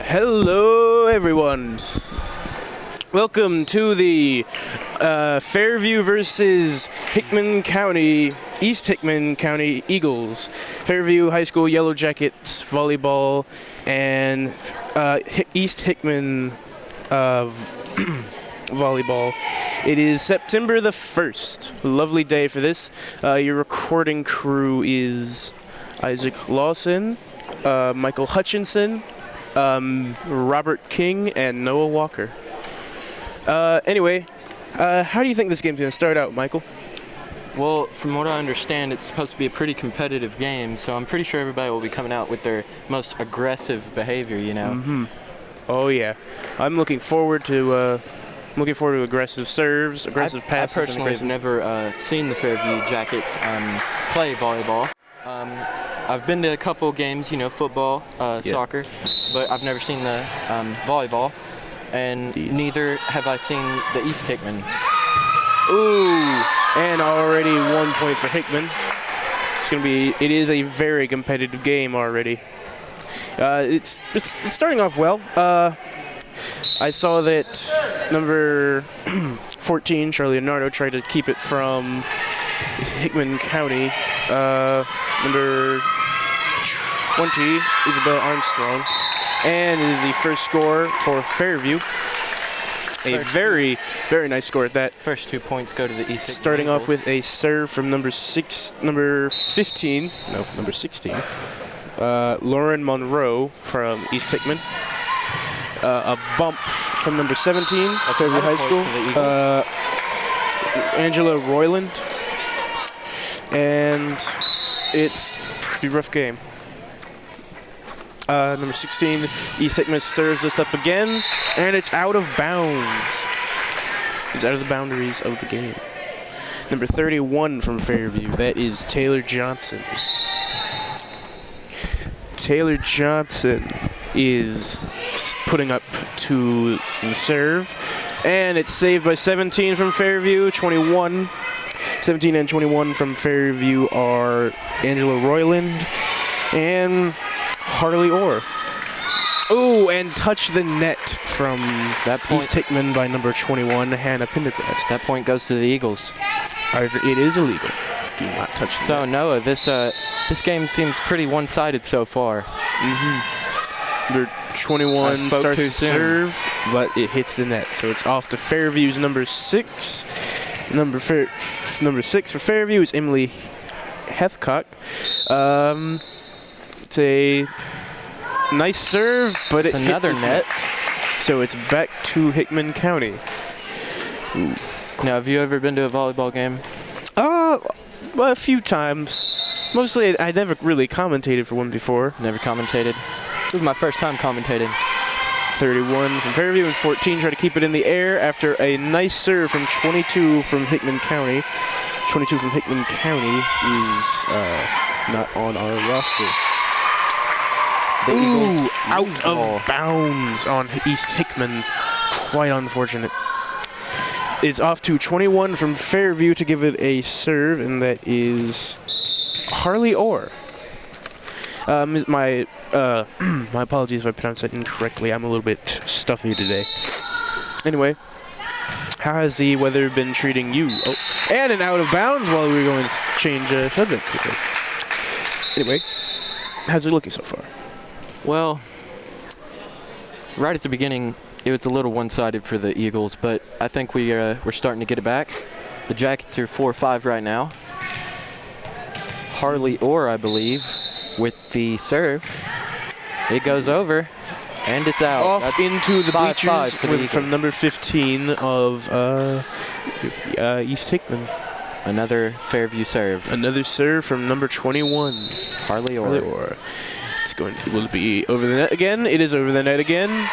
Hello, everyone. Welcome to the Fairview versus Hickman County, East Hickman County Eagles. Fairview High School Yellow Jackets volleyball and East Hickman volleyball. It is September the 1st. Lovely day for this. Your recording crew is Isaac Lawson, Michael Hutchinson, Robert King, and Noah Walker. Anyway, how do you think this game's going to start out, Michael? Well, from what I understand, it's supposed to be a pretty competitive game, so I'm pretty sure everybody will be coming out with their most aggressive behavior, you know? Mm-hmm. Oh, yeah. I'm looking forward to aggressive serves, aggressive passes. I personally have never seen the Fairview Jackets play volleyball. I've been to a couple games, you know, football, soccer, but I've never seen the volleyball, and neither have I seen the East Hickman. Ooh, and already 1 point for Hickman. It is a very competitive game already. It's starting off well. I saw that number 14, Charlie Leonardo, tried to keep it from Hickman County. Number 20, Isabel Armstrong. And it is the first score for Fairview. A very, very nice score at that. First 2 points go to the East Hickman Starting Eagles. off with a serve from number 16. Lauren Monroe from East Hickman. A bump from number 17, Fairview High School. Angela Royland. And it's a pretty rough game. Number 16, East Hickman serves this up again, and it's out of bounds. It's out of the boundaries of the game. Number 31 from Fairview, that is Taylor Johnson. Taylor Johnson is putting up to the serve, and it's saved by 17 from Fairview, 21. 17 and 21 from Fairview are Angela Royland and Harley Orr. Ooh, and touch the net from that East Hickman by number 21, Hannah Pendergrass. That point goes to the Eagles. However, it is illegal. Do not touch the net. So, Noah, this game seems pretty one-sided so far. Mm-hmm. Number 21 starts to serve, but it hits the net. So it's off to Fairview's number 6. Number 6 for Fairview is Emily Heathcock. It's a nice serve, but it's another net. So it's back to Hickman County. Ooh. Now, have you ever been to a volleyball game? Well, a few times. Mostly, I never really commentated for one before. Never commentated. This was my first time commentating. 31 from Fairview and 14 try to keep it in the air after a nice serve from 22 from Hickman County. 22 from Hickman County is not on our roster. The Eagles out of bounds on East Hickman. Quite unfortunate. It's off to 21 from Fairview to give it a serve, and that is Harley Orr. My apologies if I pronounced that incorrectly. I'm a little bit stuffy today. Anyway, how has the weather been treating you? Oh, and an out of bounds while we were going to change subject. Anyway, how's it looking so far? Well, right at the beginning, it was a little one-sided for the Eagles, but I think we're starting to get it back. The Jackets are 4-5 right now. Harley Orr, I believe, with the serve. It goes over, and it's out. Off That's into the bleachers from number 15 of East Hickman. Another Fairview serve. Another serve from number 21, Harley Orr. Will it be over the net again? It is over the net again.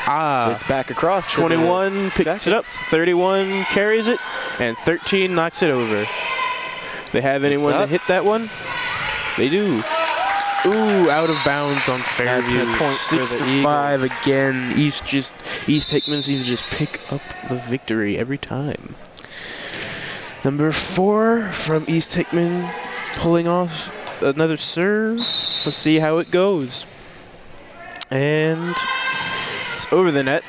It's back across. 21 picks it up, 31 carries it, and 13 knocks it over. They have anyone to hit that one? They do. Ooh, out of bounds on Fairview. 6-5 again. East Hickman seems to just pick up the victory every time. Number 4 from East Hickman, pulling off another serve. Let's see how it goes. And it's over the net.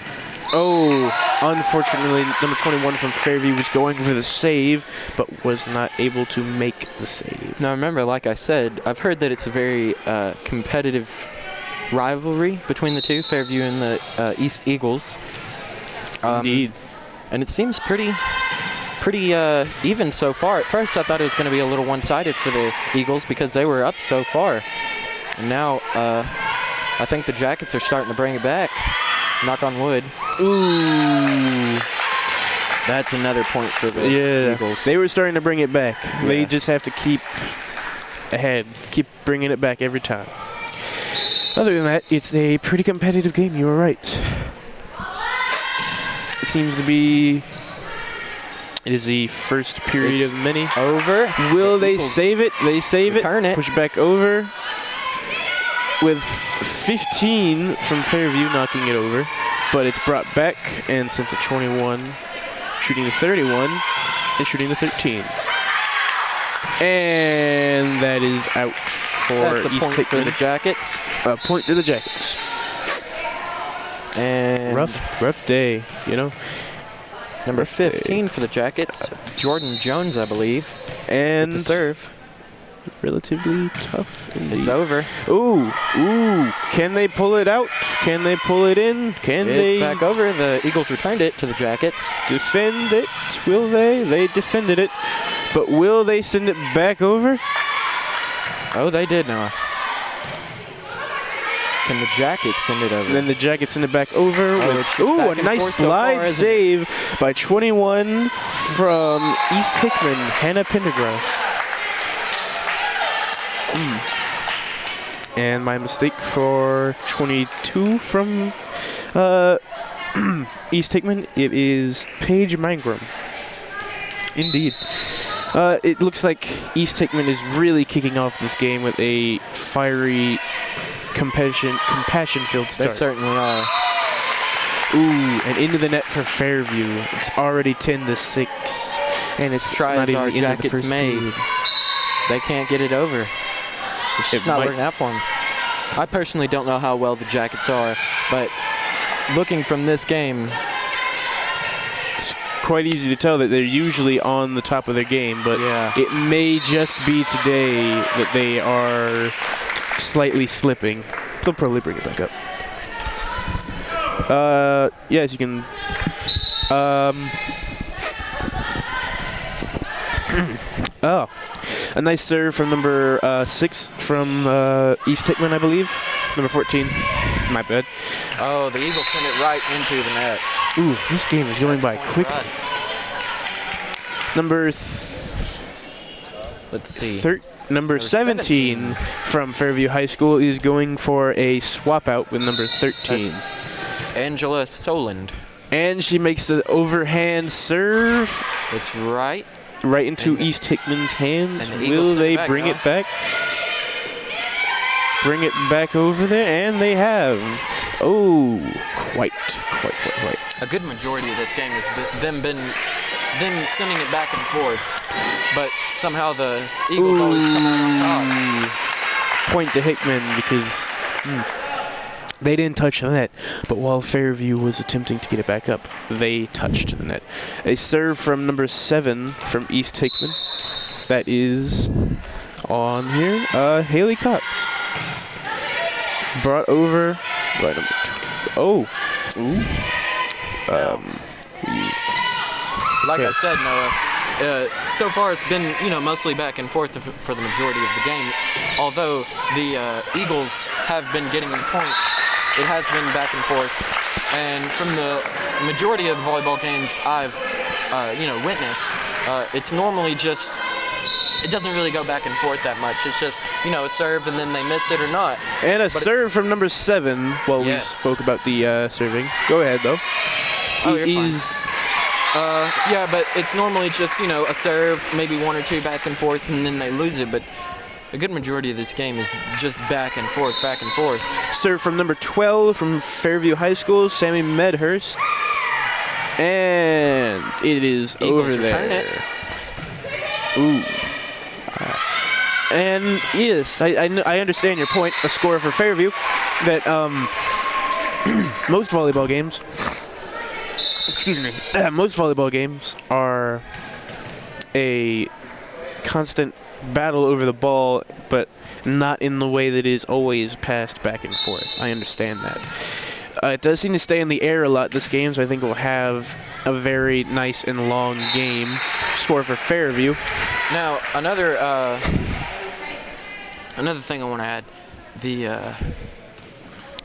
Oh, unfortunately, number 21 from Fairview was going for the save, but was not able to make the save. Now remember, like I said, I've heard that it's a very competitive rivalry between the two, Fairview and the East Eagles. Indeed. And it seems pretty even so far. At first, I thought it was going to be a little one-sided for the Eagles because they were up so far. And now, I think the Jackets are starting to bring it back. Knock on wood. Ooh. That's another point for the Eagles. They were starting to bring it back. Yeah. They just have to keep ahead, keep bringing it back every time. Other than that, it's a pretty competitive game. You were right. It seems to be... It is the first period of many. Over. Will they save it? They save it. Return it. Push it back over. With 15 from Fairview knocking it over. But it's brought back and sent to 21. Shooting the 31 and shooting the 13. And that is out for That's a East point Hickman. for the Jackets. A point to the Jackets. And Rough day, you know. number 15 for the Jackets, Jordan Jones, I believe. And the serve. Relatively tough indeed. It's over. Ooh. Can they pull it out? Can they pull it in? It's back over. The Eagles returned it to the Jackets. Defend it? Will they? They defended it. But will they send it back over? Oh, they did now. Can the Jackets send it over? And then the Jackets send it back over. Oh, a nice slide save by 21 from East Hickman, Hannah Pendergrass. And my mistake for 22 from East Hickman. It is Paige Mangrum. Indeed. It looks like East Hickman is really kicking off this game with a fiery, compassion-filled start. They certainly are. Ooh, and into the net for Fairview. It's already 10-6, and it's not even the end of the first period. They can't get it over. It's just not working out for them. I personally don't know how well the Jackets are, but looking from this game, it's quite easy to tell that they're usually on the top of their game, but it may just be today that they are slightly slipping. They'll probably bring it back up. Yes, you can. Oh. A nice serve from number 6 from East Hickman, I believe. Number 14. My bad. Oh, the Eagles send it right into the net. Ooh, this game is going by quickly. Number 17 from Fairview High School is going for a swap out with number 13. That's Angela Soland. And she makes the overhand serve. It's right into East Hickman's hands. Will they bring it back? Bring it back over there, and they have. Oh, quite. A good majority of this game has been sending it back and forth, but somehow the Eagles always come out on top. Point to Hickman because they didn't touch the net, but while Fairview was attempting to get it back up, they touched the net. A serve from number 7 from East Hickman. That is on here. Haley Cox. Brought over by number 2. Oh. Ooh. Like I said, Noah, so far it's been, mostly back and forth for the majority of the game. Although the Eagles have been getting the points, it has been back and forth. And from the majority of the volleyball games I've, witnessed, it's normally just, it doesn't really go back and forth that much. It's just, a serve and then they miss it or not. And a serve from number 7 while we spoke about the serving. Go ahead, though. Oh, you're fine. Yeah, but it's normally just, a serve, maybe 1 or 2 back and forth, and then they lose it. But a good majority of this game is just back and forth, back and forth. Serve from number 12 from Fairview High School, Sammy Medhurst. And it is Eagles over return there. It. Ooh. And yes, I understand your point, a score for Fairview, that most volleyball games, most volleyball games are a constant battle over the ball, but not in the way that is always passed back and forth. I understand that. It does seem to stay in the air a lot this game, so I think we'll have a very nice and long game. Score for Fairview. Now, another thing I want to add,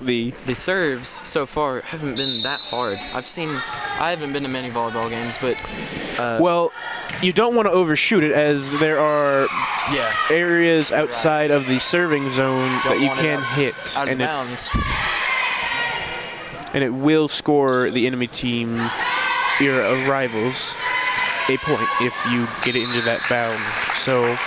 the serves so far haven't been that hard. I haven't been to many volleyball games, but well, you don't want to overshoot it, as there are areas outside of the serving zone that you can hit, out of bounds. And it will score the enemy team, your rivals, a point if you get it into that bound. So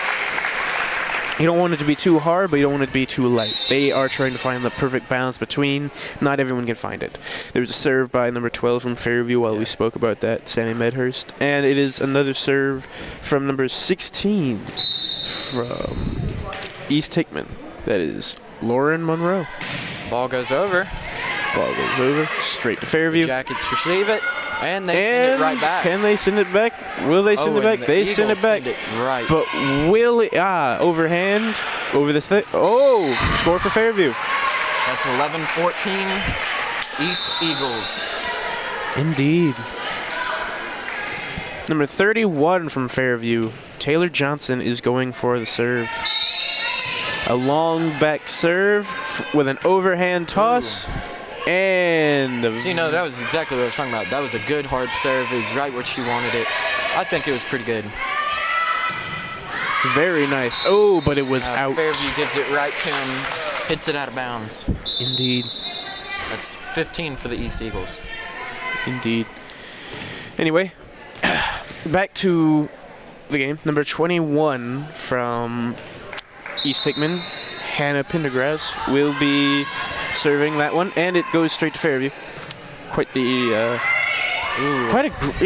you don't want it to be too hard, but you don't want it to be too light. They are trying to find the perfect balance between. Not everyone can find it. There's a serve by number 12 from Fairview while we spoke about that, Sammy Medhurst. And it is another serve from number 16 from East Hickman. That is Lauren Monroe. Ball goes over. Ball goes over, straight to Fairview. The Jackets receive it, and they send it right back. Can they send it back? Will they send it back? They send it back. Right. But will it? Overhand, over the thing. Oh, score for Fairview. That's 11-14, East Eagles. Indeed. Number 31 from Fairview, Taylor Johnson, is going for the serve. A long back serve with an overhand toss. Ooh. And no, that was exactly what I was talking about. That was a good hard serve. It was right where she wanted it. I think it was pretty good. Very nice. Oh, but it was out. Fairview gives it right to him, hits it out of bounds. Indeed. That's 15 for the East Eagles. Indeed. Anyway, back to the game. Number 21 from East Hickman, Hannah Pendergrass, will be serving that one, and it goes straight to Fairview. It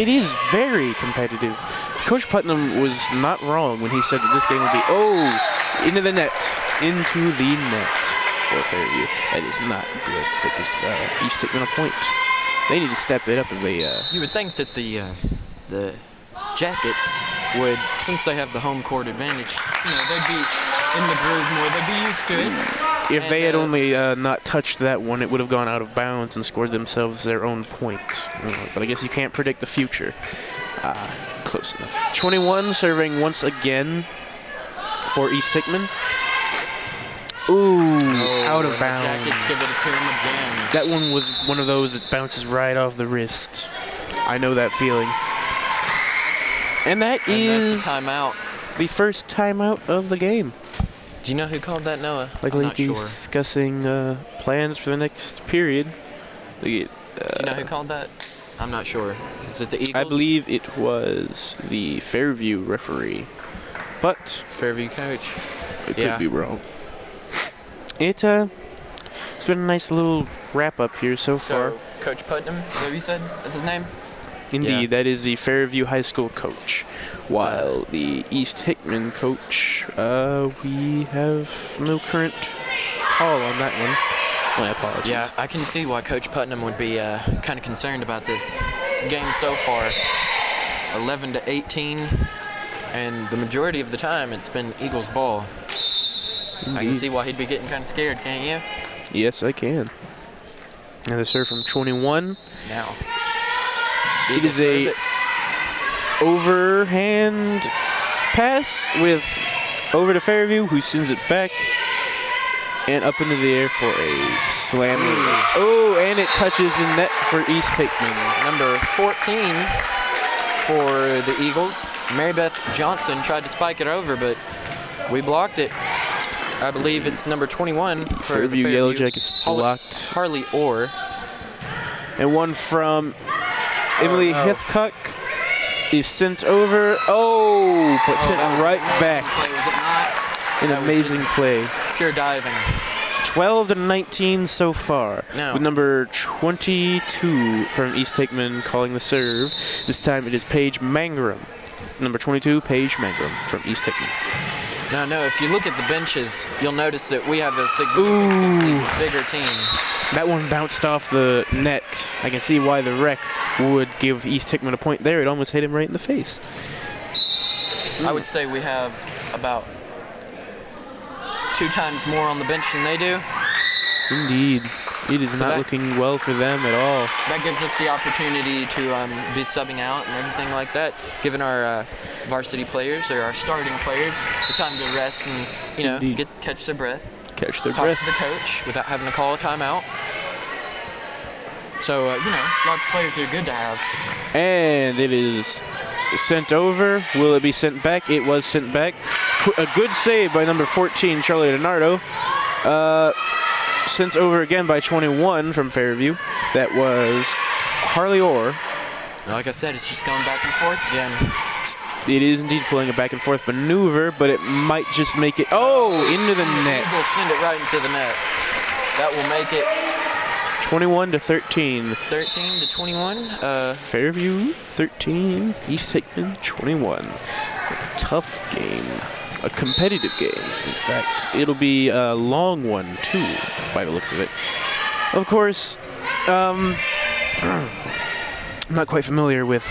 is very competitive. Coach Putnam was not wrong when he said that this game would be into the net for Fairview. That is not good. That gives East Hickman a point. They need to step it up if they. You would think that the Jackets would, since they have the home court advantage, they'd be in the groove more. They'd be used to it. If they had only not touched that one, it would have gone out of bounds and scored themselves their own point. But I guess you can't predict the future. Close enough. 21 serving once again for East Hickman. Out of bounds. Jackets give it to him again. That one was one of those that bounces right off the wrist. I know that feeling. And that's a timeout. The first timeout of the game. Do you know who called that, Noah? Likely discussing plans for the next period. Do you know who called that? I'm not sure. Is it the Eagles? I believe it was the Fairview referee. But Fairview coach. I could be wrong. It's been a nice little wrap up here so far. Coach Putnam, is that what you said? That's his name? Indeed, that is the Fairview High School coach. While the East Hickman coach, we have no current call on that one. My apologies. Yeah, I can see why Coach Putnam would be kind of concerned about this game so far. 11-18, and the majority of the time it's been Eagles ball. Indeed. I can see why he'd be getting kind of scared, can't you? Yes, I can. Another serve from 21. Now. It is a overhand pass over to Fairview, who sends it back and up into the air for a slam. And it touches in net for East Hickman. Number 14 for the Eagles, Marybeth Johnson, tried to spike it over, but we blocked it. I believe it's number 21 for Fairview Yellow Jackets blocked. Harley Orr. And one from Emily Hithcock is sent over. But sent right back. An amazing play. Pure diving. 12-19 so far. No. With number 22 from East Hickman calling the serve. This time it is Paige Mangrum. Number 22, Paige Mangrum from East Hickman. No, if you look at the benches, you'll notice that we have a significantly bigger team. That one bounced off the net. I can see why the rec would give East Hickman a point there. It almost hit him right in the face. I would say we have about 2 times more on the bench than they do. Indeed. It is not looking well for them at all. That gives us the opportunity to be subbing out and everything like that, giving our varsity players or our starting players the time to rest and, you know, catch their breath. Catch their talk breath. to the coach without having to call a timeout. So, you know, lots of players are good to have. And it is sent over. Will it be sent back? It was sent back. A good save by number 14, Charlie Donardo. Sent over again by 21 from Fairview. That was Harley Orr. Like I said, it's just going back and forth again. It is indeed pulling a back and forth maneuver, but it might just make it. Oh, into the net. We'll send it right into the net. That will make it 21-13. 13 to 21. Fairview 13, East Hickman 21. Tough game. A competitive game, in fact. It'll be a long one, too, by the looks of it. Of course, I'm not quite familiar with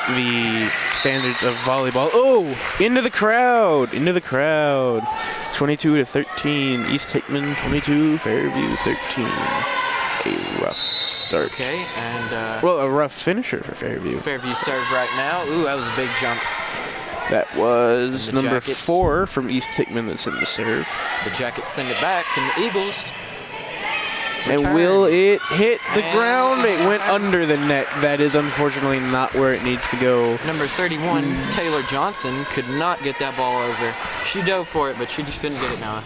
the standards of volleyball. Oh, into the crowd, 22-13, East Hickman 22, Fairview 13. A rough start. Okay, and well, a rough finisher for Fairview. Fairview serve right now. Ooh, that was a big jump. That was number Jackets. 4 from East Hickman that sent the serve. The Jackets send it back, and the Eagles return. And will it hit the ground? It went under the net. That is unfortunately not where it needs to go. Number 31, Taylor Johnson, could not get that ball over. She dove for it, but she just couldn't get it now.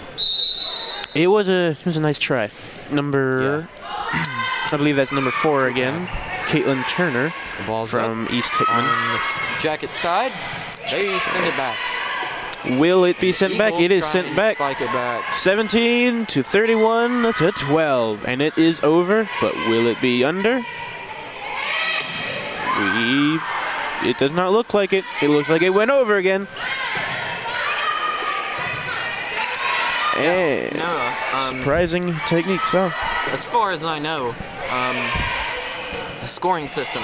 It was a nice try. Number, I believe that's number 4 again. Caitlin Turner The ball's from up East Hickman. on the Jacket side. They send it back. Will it be sent back? It is Eagles sent try and back. Spike it back. 17-31-12, and it is over. But will it be under? It does not look like it. It looks like it went over again. And No, surprising techniques, huh? as far as I know, the scoring system,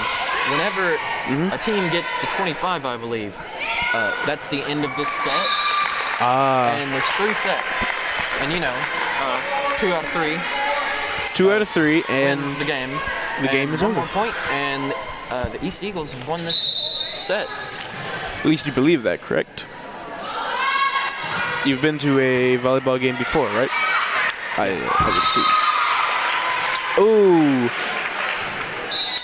whenever a team gets to 25, I believe, that's the end of this set. And there's 3 sets. And, you know, 2 out of 3. 2 out of 3, and wins the game. the game is one over. more point, and the East Eagles have won this set. At least you believe that, correct? You've been to a volleyball game before, right? Yes. I would see. Ooh.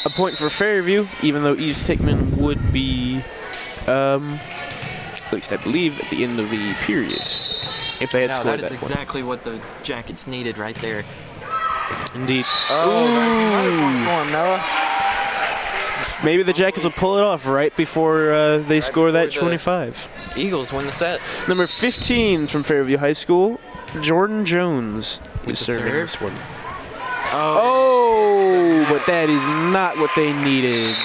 A point for Fairview, even though East Hickman would be, at least I believe, at the end of the period, if they had Now, scored that is that exactly what the Jackets needed right there. point. Indeed. Oh, that's another point for him, Noah. Maybe the Jackets will pull it off right before they score that before the- 25. Eagles win the set. Number 15 from Fairview High School, Jordan Jones With is the serving serve. this one. Oh, But that is not what they needed.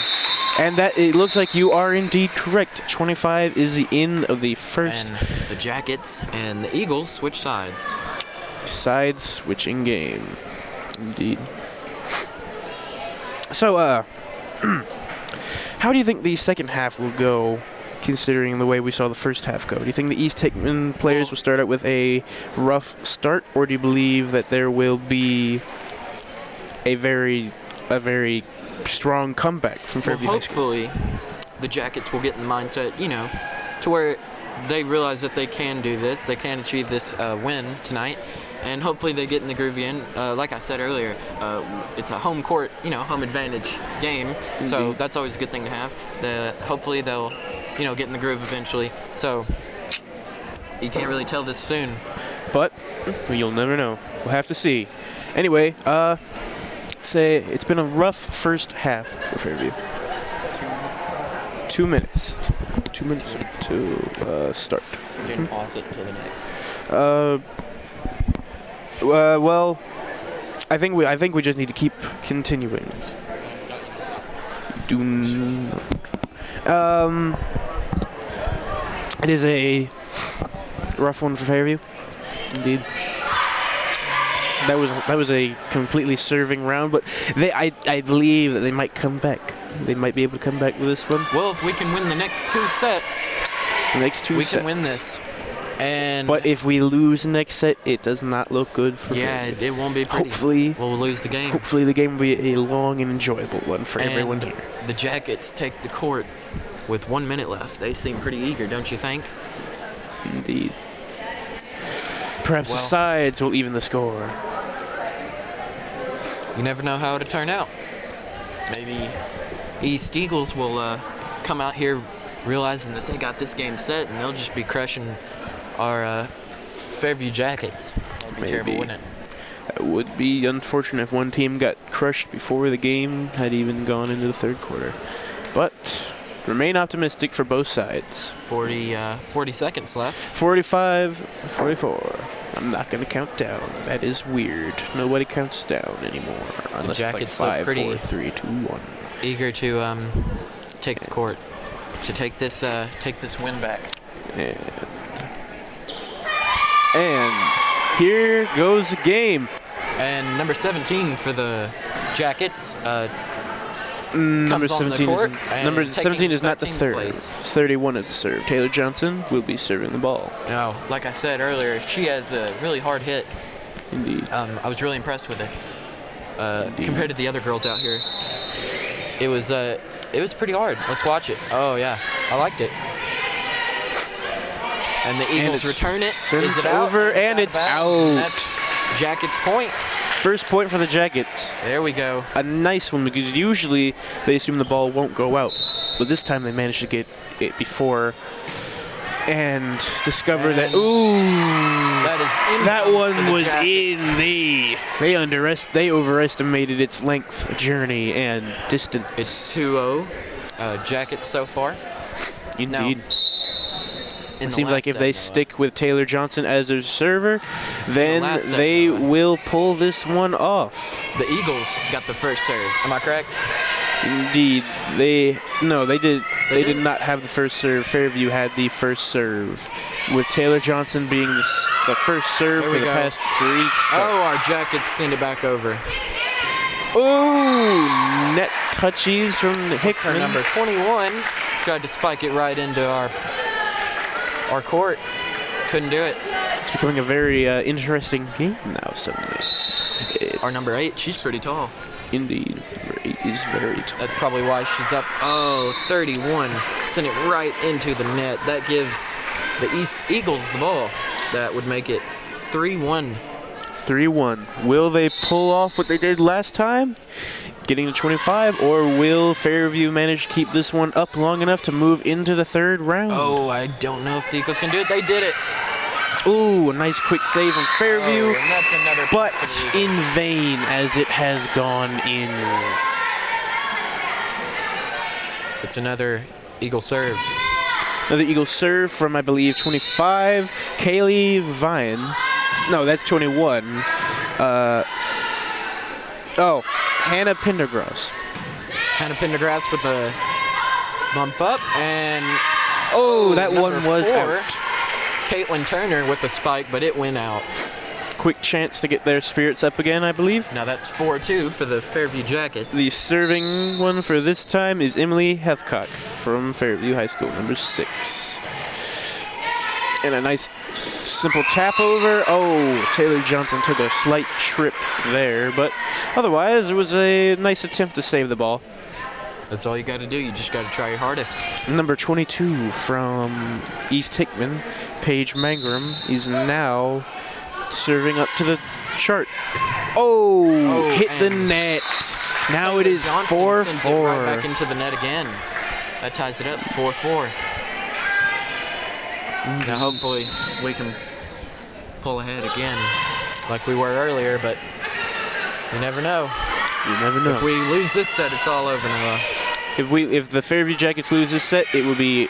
And that it looks like you are indeed correct. 25 is the end of the first and the Jackets and the Eagles switch sides. side switching game. Indeed. So, how do you think the second half will go, considering the way we saw the first half go? Do you think the East Hickman players will start out with a rough start, or do you believe that there will be a very strong comeback from Fairview High School? Hopefully, the Jackets will get in the mindset, you know, to where they realize that they can do this, they can achieve this win tonight, and hopefully they get in the groove again. Like I said earlier, it's a home court, you know, home advantage game, so that's always a good thing to have. Hopefully they'll, you know, get in the groove eventually. So you can't really tell this soon. But you'll never know. We'll have to see. Anyway, say it's been a rough first half for Fairview. 2 minutes. 2 minutes to start. Didn't pause it till the next. Well, I think we just need to keep continuing. It is a Rough one for Fairview. Indeed. That was a completely serving round, but I believe that they might come back. They might be able to come back with this one. Well, if we can win the next 2 sets, we can win this. But if we lose the next set, it does not look good for Fairview. It won't be pretty. Hopefully, we'll lose the game. Hopefully the game will be a long and enjoyable one for everyone here. The Jackets take the court with 1 minute left. They seem pretty eager, don't you think? Indeed. Perhaps the sides will even the score. You never know how it'll turn out. Maybe East Eagles will come out here realizing that they got this game set, and they'll just be crushing our Fairview Jackets. That'd be terrible, wouldn't it? It would be unfortunate if one team got crushed before the game had even gone into the third quarter. But remain optimistic for both sides. 40 seconds left. 45, 44. I'm not going to count down. That is weird. Nobody counts down anymore. Unless the Jackets it's like 5, look 4, 3, 2, 1. Eager to take the court, to take this win back. And here goes the game. And number 17 for the Jackets. Number 17 is not the third. Place. 31 is the serve. Taylor Johnson will be serving the ball. Now, like I said earlier, she has a really hard hit. Indeed. I was really impressed with it compared to the other girls out here. It was pretty hard. Let's watch it. Oh yeah, I liked it. And the Eagles return it. Is it over? And it's out. And that's Jackets' point. First point for the Jackets. There we go. A nice one, because usually they assume the ball won't go out. But this time they managed to get it before and discover that, that one was in the... They overestimated its length, journey, and distance. It's 2-0 Jackets so far. Indeed. It seems like if they stick with Taylor Johnson as their server, then they will pull this one off. The Eagles got the first serve. Am I correct? Indeed. They did not have the first serve. Fairview had the first serve, with Taylor Johnson being the first serve for the past 3 starts. Oh, our Jackets send it back over. Oh, net touchies from Hickman. Number 21 tried to spike it right into our court. Couldn't do it. It's becoming a very interesting game now suddenly. Our number 8, she's pretty tall. Indeed. Number 8 is very tall. That's probably why she's up. 31. Sent it right into the net. That gives the East Eagles the ball. That would make it 3-1. 3-1. Will they pull off what they did last time, getting to 25, or will Fairview manage to keep this one up long enough to move into the third round? Oh, I don't know if the Eagles can do it. They did it. Ooh, a nice quick save from Fairview, and that's another but in vain, as it has gone in. It's another Eagle serve. Another Eagle serve from, I believe, 25, Kaylee Vine. No, that's 21. Hannah Pendergrass. Hannah Pendergrass with a bump up, and that one was 4, out. Caitlin Turner with the spike, but it went out. Quick chance to get their spirits up again, I believe. Now that's 4-2 for the Fairview Jackets. The serving one for this time is Emily Heathcock from Fairview High School, number 6. And a nice simple tap over. Oh, Taylor Johnson took a slight trip there, but otherwise it was a nice attempt to save the ball. That's all you got to do. You just got to try your hardest. Number 22 from East Hickman, Paige Mangrum, is now serving up to the chart. Hit the net. Now it is 4-4. Sends it right back into the net again. That ties it up, 4-4. Now hopefully we can pull ahead again like we were earlier, but you never know. You never know. If we lose this set, it's all over now. If the Fairview Jackets lose this set, it will be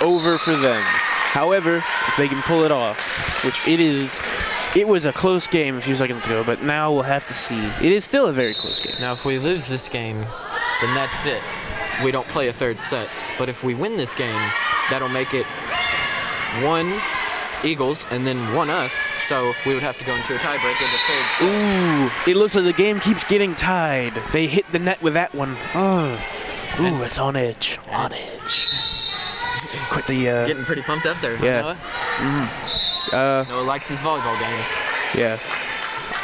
over for them. However, if they can pull it off, which it was a close game a few seconds ago, but now we'll have to see. It is still a very close game. Now if we lose this game, then that's it. We don't play a third set. But if we win this game, that'll make it 1, Eagles and then won us, so we would have to go into a tiebreak in the third set. Ooh, it looks like the game keeps getting tied. They hit the net with that one. Oh. Ooh, it's on edge. On edge. Quite the getting pretty pumped up there, yeah. Noah? Noah likes his volleyball games. Yeah.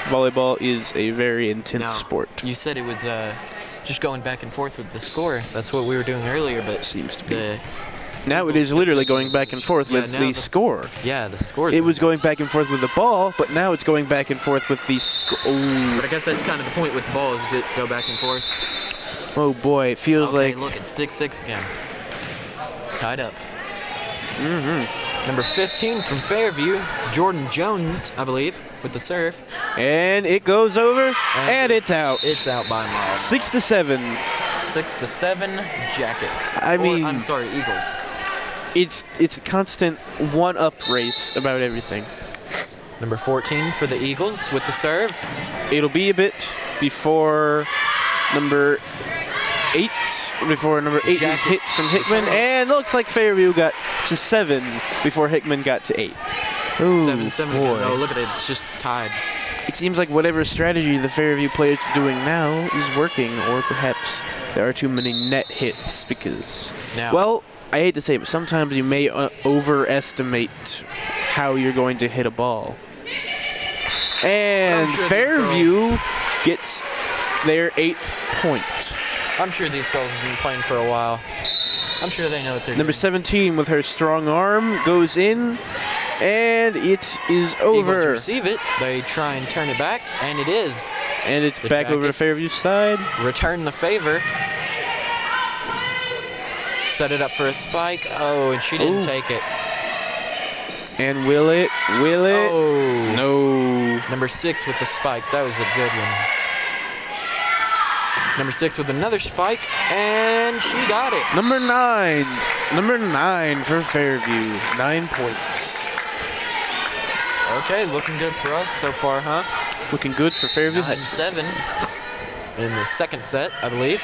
Volleyball is a very intense sport. You said it was just going back and forth with the score. That's what we were doing earlier, but seems to be. Now it is literally going back and forth with the score. Yeah, the score. It was going back and forth with the ball, but now it's going back and forth with the score. But I guess that's kind of the point with the ball, is to go back and forth. Oh boy, it feels like. Look, it's 6-6 again. Tied up. Mm-hmm. Number 15 from Fairview, Jordan Jones, I believe, with the serve. And it goes over, and it's out. It's out by a mile. 6-7. 6-7 Jackets. I'm sorry, Eagles. It's a constant one-up race about everything. Number 14 for the Eagles with the serve. It'll be a bit before number 8. Before number 8 is hit from Hickman, and it looks like Fairview got to 7 before Hickman got to 8. Ooh, 7-7 again. No, look at it. It's just tied. It seems like whatever strategy the Fairview players are doing now is working, or perhaps there are too many net hits because, well, I hate to say it, but sometimes you may overestimate how you're going to hit a ball. And Fairview gets their 8th point. I'm sure these girls have been playing for a while. I'm sure they know what they're doing. Number 17 with her strong arm goes in, and it is over. Eagles receive it. They try and turn it back, and it is. And it's back over to Fairview's side. Return the favor. Set it up for a spike. Oh, and she didn't take it. And will it? Will it? Oh. No. Number 6 with the spike. That was a good one. Number 6 with another spike, and she got it. Number 9. Number 9 for Fairview. 9 points. Okay, looking good for us so far, huh? Looking good for Fairview High. 9-7 in the second set, I believe.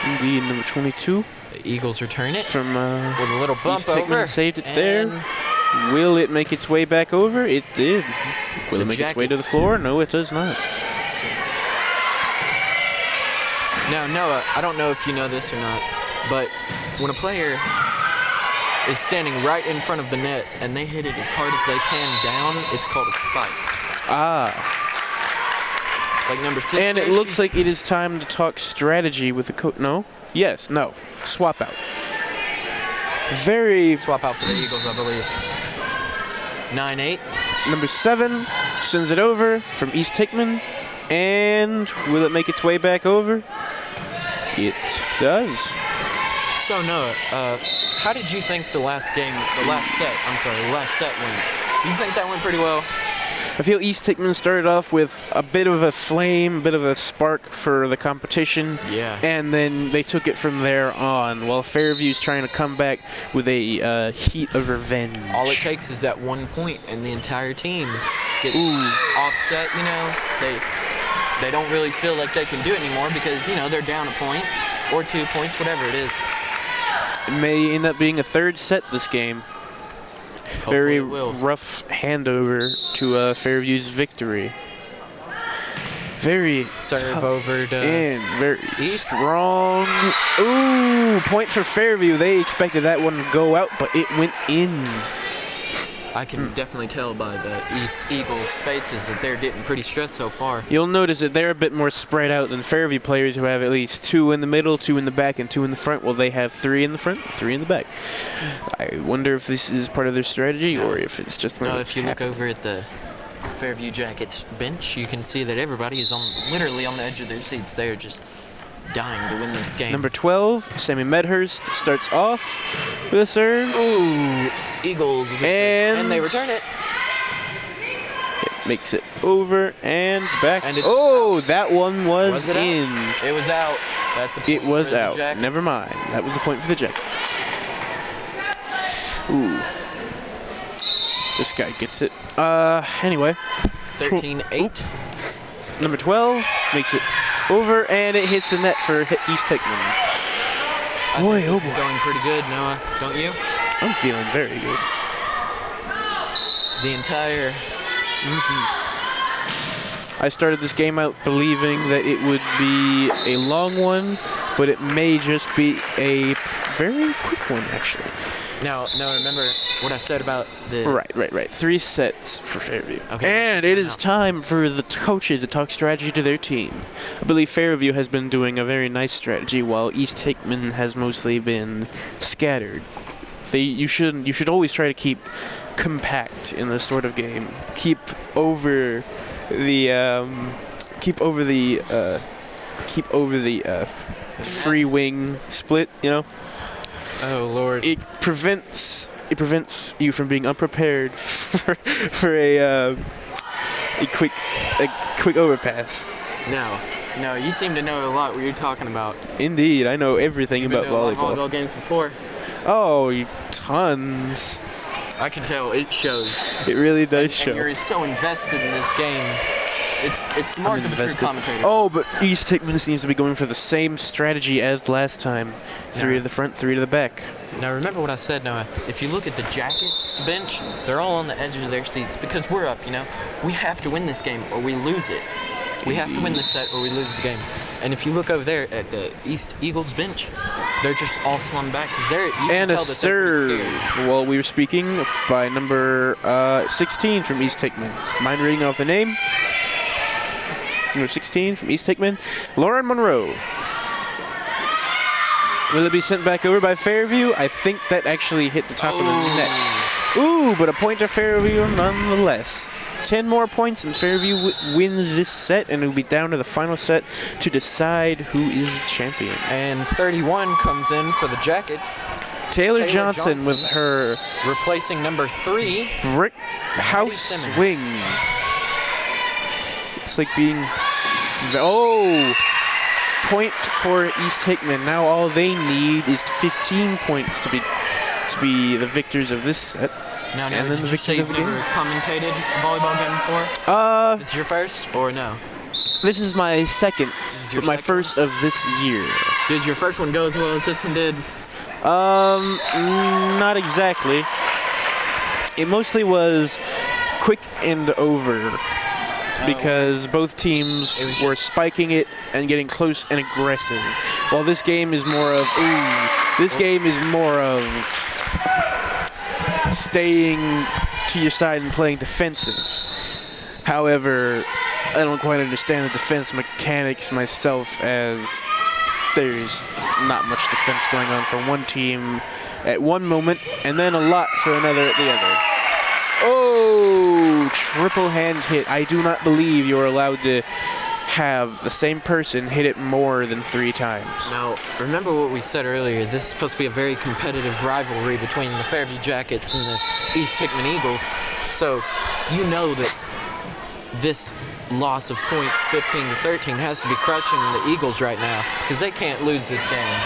Indeed, number 22. The Eagles return it from with a little bump over. Hickman saved it there. Will it make its way back over? It did. Will it make its way to the floor? No, it does not. Now, Noah, I don't know if you know this or not, but when a player is standing right in front of the net and they hit it as hard as they can down, it's called a spike. Ah. Like number 6. And it looks like it is time to talk strategy with the coach. No? Yes, no. Swap out. Very. Swap out for the Eagles, I believe. 9-8. Number 7 sends it over from East Hickman. And will it make its way back over? It does. So, Noah, how did you think the last set went? Do you think that went pretty well? I feel East Hickman started off with a bit of a flame, a bit of a spark for the competition. Yeah. And then they took it from there on, while Fairview's trying to come back with a heat of revenge. All it takes is that 1 point, and the entire team gets offset, you know. They don't really feel like they can do it anymore because, you know, they're down a point or 2 points, whatever it is. It may end up being a third set this game. Hopefully Very it will. rough handover to Fairview's victory. Very serve over to and very East. Strong. Ooh, point for Fairview. They expected that one to go out, but it went in. I can definitely tell by the East Eagles' faces that they're getting pretty stressed so far. You'll notice that they're a bit more spread out than Fairview players who have at least 2 in the middle, 2 in the back, and 2 in the front. Well, they have 3 in the front, 3 in the back. I wonder if this is part of their strategy or if it's just... No, if you look over at the Fairview Jackets bench, you can see that everybody is literally on the edge of their seats. They are just dying to win this game. Number 12, Sammy Medhurst starts off with a serve. Ooh, Eagles. And they return it. It makes it over and back. And that one was in. Out? It was out. That's a point. It was for out. The Jackets. Never mind. That was a point for the Jackets. Ooh. This guy gets it. Anyway. 13-8. Number 12 makes it over, and it hits the net for East Hickman. I think this is going pretty good, Noah. Don't you? I'm feeling very good. the entire. I started this game out believing that it would be a long one, but it may just be a very quick one, actually. Now remember what I said about the... Right. 3 sets for Fairview. Okay, and it is time for the coaches to talk strategy to their team. I believe Fairview has been doing a very nice strategy, while East Hickman has mostly been scattered. You should always try to keep compact in this sort of game. Keep over the free wing split, you know. Oh Lord! It prevents you from being unprepared for a quick overpass. No, you seem to know a lot what you're talking about. Indeed, I know everything about volleyball. Volleyball games before. Oh, tons. I can tell. It shows. It really does show. And you're so invested in this game. It's the mark of a true commentator. Oh, but East Hickman seems to be going for the same strategy as last time. 3 to the front, 3 to the back. Now remember what I said, Noah. If you look at the Jackets bench, they're all on the edge of their seats because we're up, you know. We have to win this game or we lose it. We have to win this set or we lose the game. And if you look over there at the East Eagles bench, they're just all slumped back because they're... And a serve while we were speaking by number 16 from East Hickman. Mind reading off the name? Number 16 from East Hickman, Lauren Monroe. Will it be sent back over by Fairview? I think that actually hit the top of the net. Ooh, but a point to Fairview nonetheless. 10 more points and Fairview wins this set, and it will be down to the final set to decide who is champion. And 31 comes in for the Jackets. Taylor Johnson with her... replacing number 3. Brick house swing. It's like being... Oh! Point for East Hickman. Now all they need is 15 points to be the victors of this set. Now, and then the victors of the game. Never commentated a volleyball game before? This is your first, or no? This is my second, but my first of this year. Did your first one go as well as this one did? Not exactly. It mostly was quick and over. Because both teams were spiking it and getting close and aggressive. While this game is more of, staying to your side and playing defensive. However, I don't quite understand the defense mechanics myself, as there's not much defense going on for one team at one moment and then a lot for another at the other. Oh, triple hand hit. I do not believe you're allowed to have the same person hit it more than 3 times. Now, remember what we said earlier. This is supposed to be a very competitive rivalry between the Fairview Jackets and the East Hickman Eagles. So, you know that this loss of points, 15-13, has to be crushing the Eagles right now because they can't lose this game.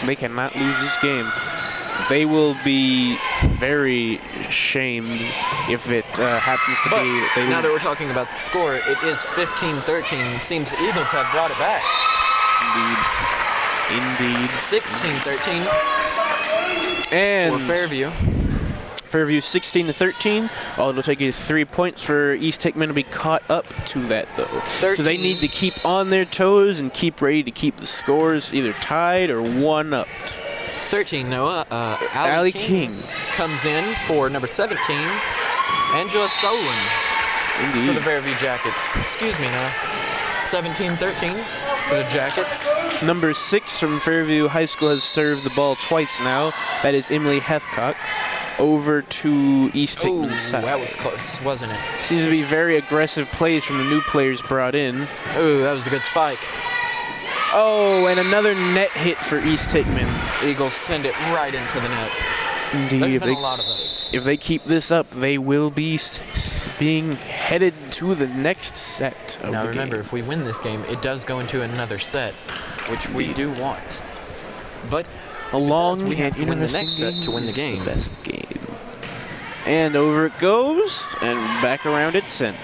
They cannot lose this game. They will be very shamed if it happens to be. Now that we're talking about the score, it is 15-13. It seems the Eagles have brought it back. Indeed. 16-13. And for Fairview. Fairview 16-13. All it'll take is 3 points for East Hickman to be caught up to that, though. 13. So they need to keep on their toes and keep ready to keep the scores either tied or 1-upped. 13, Noah. Allie King comes in for number 17, Angela Solon. Indeed. For the Fairview Jackets. Excuse me, Noah. 17-13 for the Jackets. Number 6 from Fairview High School has served the ball twice now. That is Emily Heathcock. Over to East Hickman's side. That was close, wasn't it? Seems to be very aggressive plays from the new players brought in. Oh, that was a good spike. Oh, and another net hit for East Hickman. Eagles send it right into the net. Indeed. There's been a lot of those. If they keep this up, they will be being headed to the next set of now the remember, game. if we win this game, it does go into another set, which we do want. But a long we have to win the next set to win the game. The best game. And over it goes, and back around it's sent.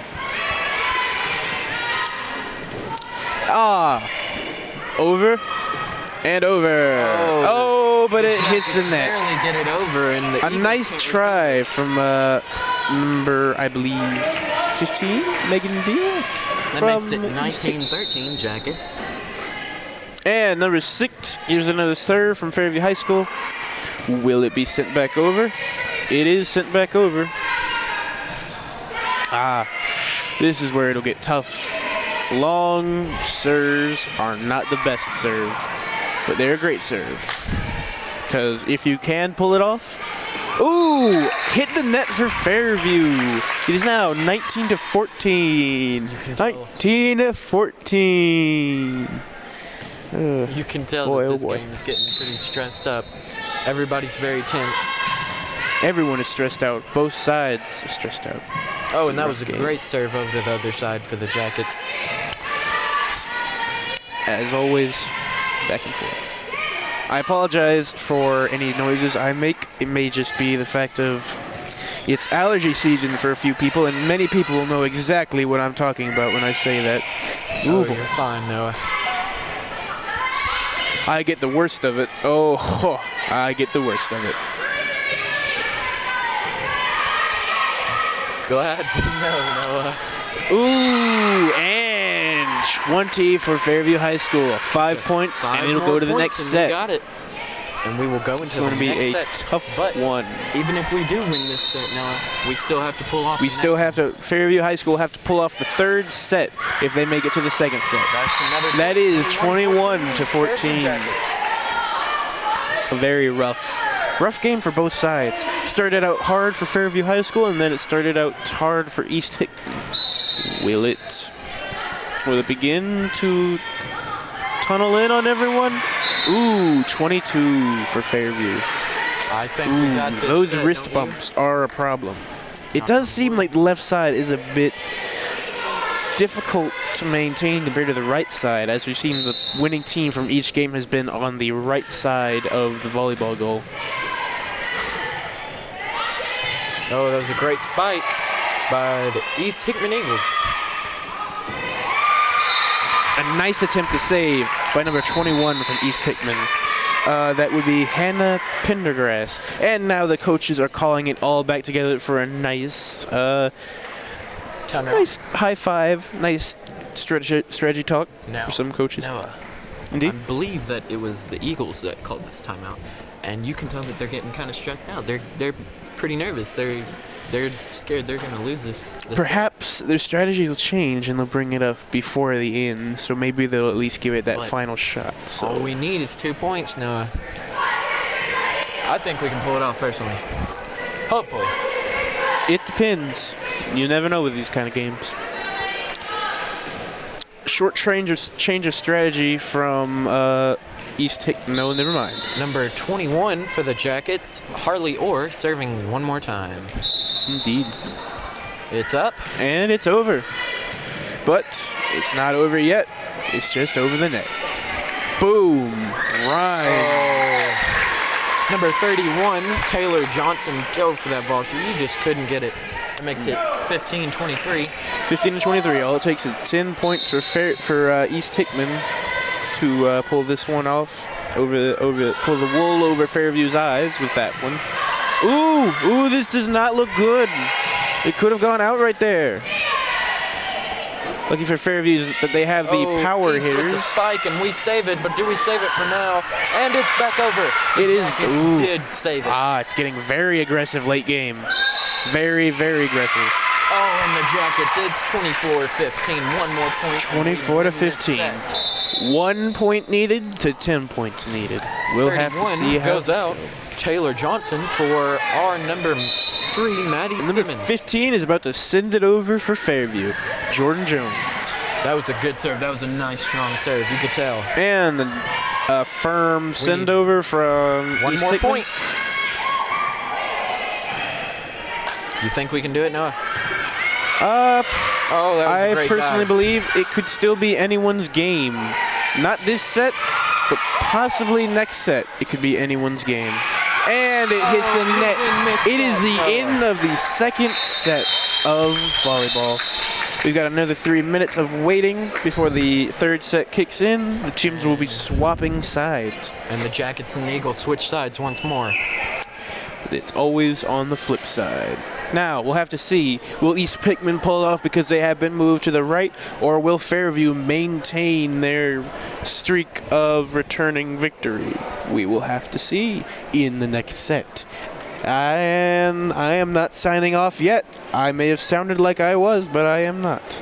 Over and over. Oh, but it hits the net. Barely get it over, and the a nice try from number, I believe, 15, Megan Deal. That makes it 19-13 Jackets. And number 6, here's another serve from Fairview High School. Will it be sent back over? It is sent back over. This is where it'll get tough. Long serves are not the best serve, but they're a great serve. Because if you can pull it off, ooh, hit the net for Fairview. It is now 19-14. 19-14. You can tell that this game is getting pretty stressed up. Everybody's very tense. Everyone is stressed out. Both sides are stressed out. Oh, and that was a great serve over to the other side for the Jackets. As always, back and forth. I apologize for any noises I make. It may just be the fact of it's allergy season for a few people, and many people will know exactly what I'm talking about when I say that. Ooh, you're fine, Noah. I get the worst of it. I get the worst of it. Glad we know, Noah. Ooh, and 20 for Fairview High School. 5 points, and it'll go to the next set. We got it. And we will go into the next set. It's going to be a tough one. Even if we do win this set, Noah, we still have to pull off the next one. Fairview High School have to pull off the third set if they make it to the second set. That is 21-14. A very rough game for both sides. Started out hard for Fairview High School, and then it started out hard for East Hickman. Will it begin to tunnel in on everyone? Ooh, 22 for Fairview. I think we got this. Those wrist bumps are a problem. It does seem like the left side is a bit difficult to maintain compared to the right side, as we've seen the winning team from each game has been on the right side of the volleyball goal. Oh, that was a great spike by the East Hickman Eagles. A nice attempt to save by number 21 from East Hickman. That would be Hannah Pendergrass. And now the coaches are calling it all back together for a nice high five, nice strategy talk for some coaches. Noah, indeed. I believe that it was the Eagles that called this timeout, and you can tell that they're getting kind of stressed out. They're pretty nervous. They're scared they're going to lose this Perhaps their strategies will change and they'll bring it up before the end, so maybe they'll at least give it that final shot. So. All we need is 2 points, Noah. I think we can pull it off personally. Hopefully. It depends. You never know with these kind of games. Short change of strategy from East Hickman. No, never mind. Number 21 for the Jackets, Harley Orr, serving one more time. Indeed. It's up. And it's over. But it's not over yet. It's just over the net. Boom. Right. Oh. Number 31, Taylor Johnson, dove for that ball. You just couldn't get it. That makes it 15-23. 15-23. All it takes is 10 points for East Hickman to pull this one off. Pull the wool over Fairview's eyes with that one. Ooh, this does not look good. It could have gone out right there. Lucky for Fairview's that they have the power East hitters. With the spike, and we save it, but do we save it for now? And it's back over. It is. Ooh. Did save it. It's getting very aggressive late game. Very, very aggressive. Oh, and the Jackets, it's 24-15. One more point. 24-15. 1 point needed to 10 points needed. We'll have to see how goes out. Taylor Johnson for our number 3, Maddie Simmons. Number 15 is about to send it over for Fairview. Jordan Jones. That was a good serve. That was a nice, strong serve. You could tell. And a firm send over from one East more Hickman. point. You think we can do it, Noah? That was a great personally dive. believe it could still be anyone's game. Not this set, but possibly next set. It could be anyone's game. And it hits the net. It is the end of the second set of volleyball. We've got another 3 minutes of waiting before the third set kicks in. The teams will be swapping sides. And the Jackets and the Eagles switch sides once more. It's always on the flip side. Now, we'll have to see. Will East Hickman pull it off because they have been moved to the right, or will Fairview maintain their streak of returning victory? We will have to see in the next set. And I am not signing off yet. I may have sounded like I was, but I am not.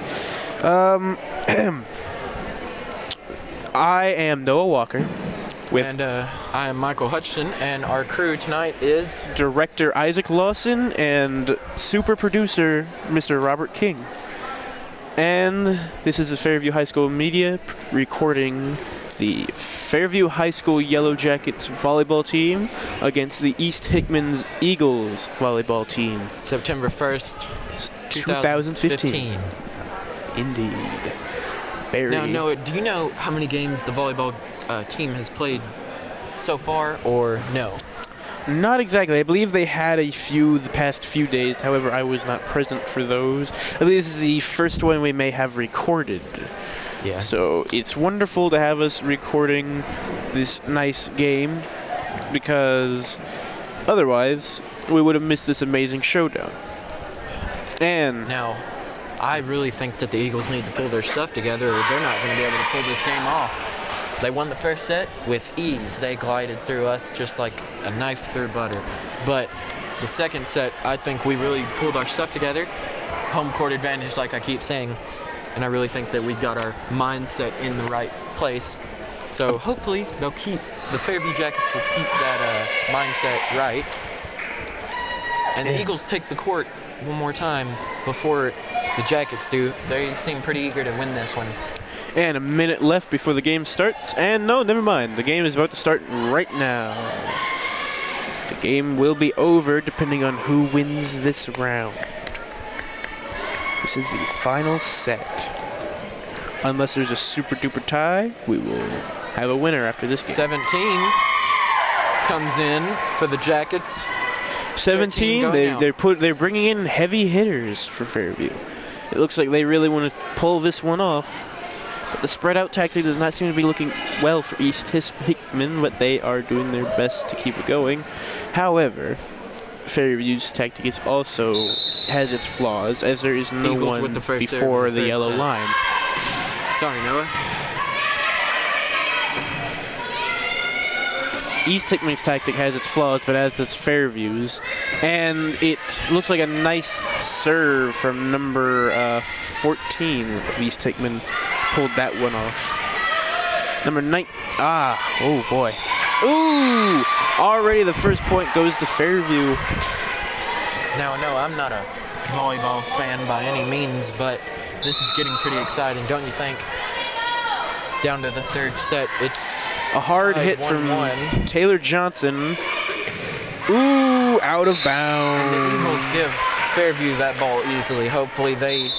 I am Noah Walker. And I am Michael Hutchinson, and our crew tonight is Director Isaac Lawson and super producer Mr. Robert King. And this is the Fairview High School Media recording the Fairview High School Yellow Jackets volleyball team against the East Hickman's Eagles volleyball team. September 1st, 2015. Indeed. Very. Now, Noah, do you know how many games the volleyball team has played so far, or no? Not exactly. I believe they had a few the past few days. However, I was not present for those. I believe this is the first one we may have recorded. Yeah. So it's wonderful to have us recording this nice game, because otherwise we would have missed this amazing showdown. And now, I really think that the Eagles need to pull their stuff together, or they're not going to be able to pull this game off. They won the first set with ease. They glided through us just like a knife through butter. But the second set, I think we really pulled our stuff together. Home court advantage, like I keep saying. And I really think that we got our mindset in the right place. So hopefully the Fairview Jackets will keep that mindset right. And the Eagles take the court one more time before the Jackets do. They seem pretty eager to win this one. And a minute left before the game starts. And no, never mind. The game is about to start right now. The game will be over depending on who wins this round. This is the final set. Unless there's a super duper tie, we will have a winner after this game. 17 comes in for the Jackets. 17. They're bringing in heavy hitters for Fairview. It looks like they really want to pull this one off. But the spread out tactic does not seem to be looking well for East Hickman, but they are doing their best to keep it going. However, Fairview's tactic is also has its flaws, as there is no Eagles one with the first before serve, the yellow set. line. Sorry, Noah. East Hickman's tactic has its flaws, but as does Fairview's. And it looks like a nice serve from number 14. East Hickman pulled that one off. Number 9. Oh boy. Ooh! Already the first point goes to Fairview. Now, no, I'm not a volleyball fan by any means, but this is getting pretty exciting, don't you think? Down to the third set, it's a hard hit from Taylor Johnson. Ooh, out of bounds. And the Eagles give Fairview that ball easily. Hopefully they,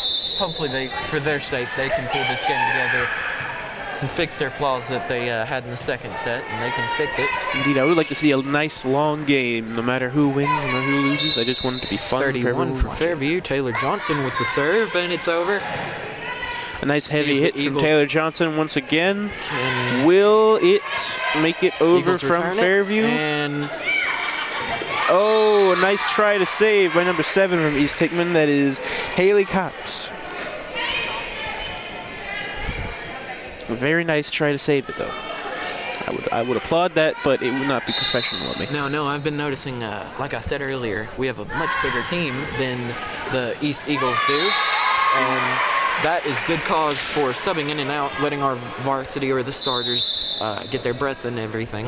for their sake, they can pull this game together and fix their flaws that they had in the second set, and they can fix it. Indeed, I would like to see a nice long game, no matter who wins, no matter who loses. I just want it to be fun. 31 for Fairview. Taylor Johnson with the serve, and it's over. A nice heavy hit from Taylor Johnson once again. Will it make it over from Fairview? And oh, a nice try to save by number 7 from East Hickman. That is Haley Cox. A very nice try to save it, though. I would applaud that, but it would not be professional of me. No, I've been noticing, like I said earlier, we have a much bigger team than the East Eagles do, and that is good cause for subbing in and out, letting our varsity or the starters get their breath and everything,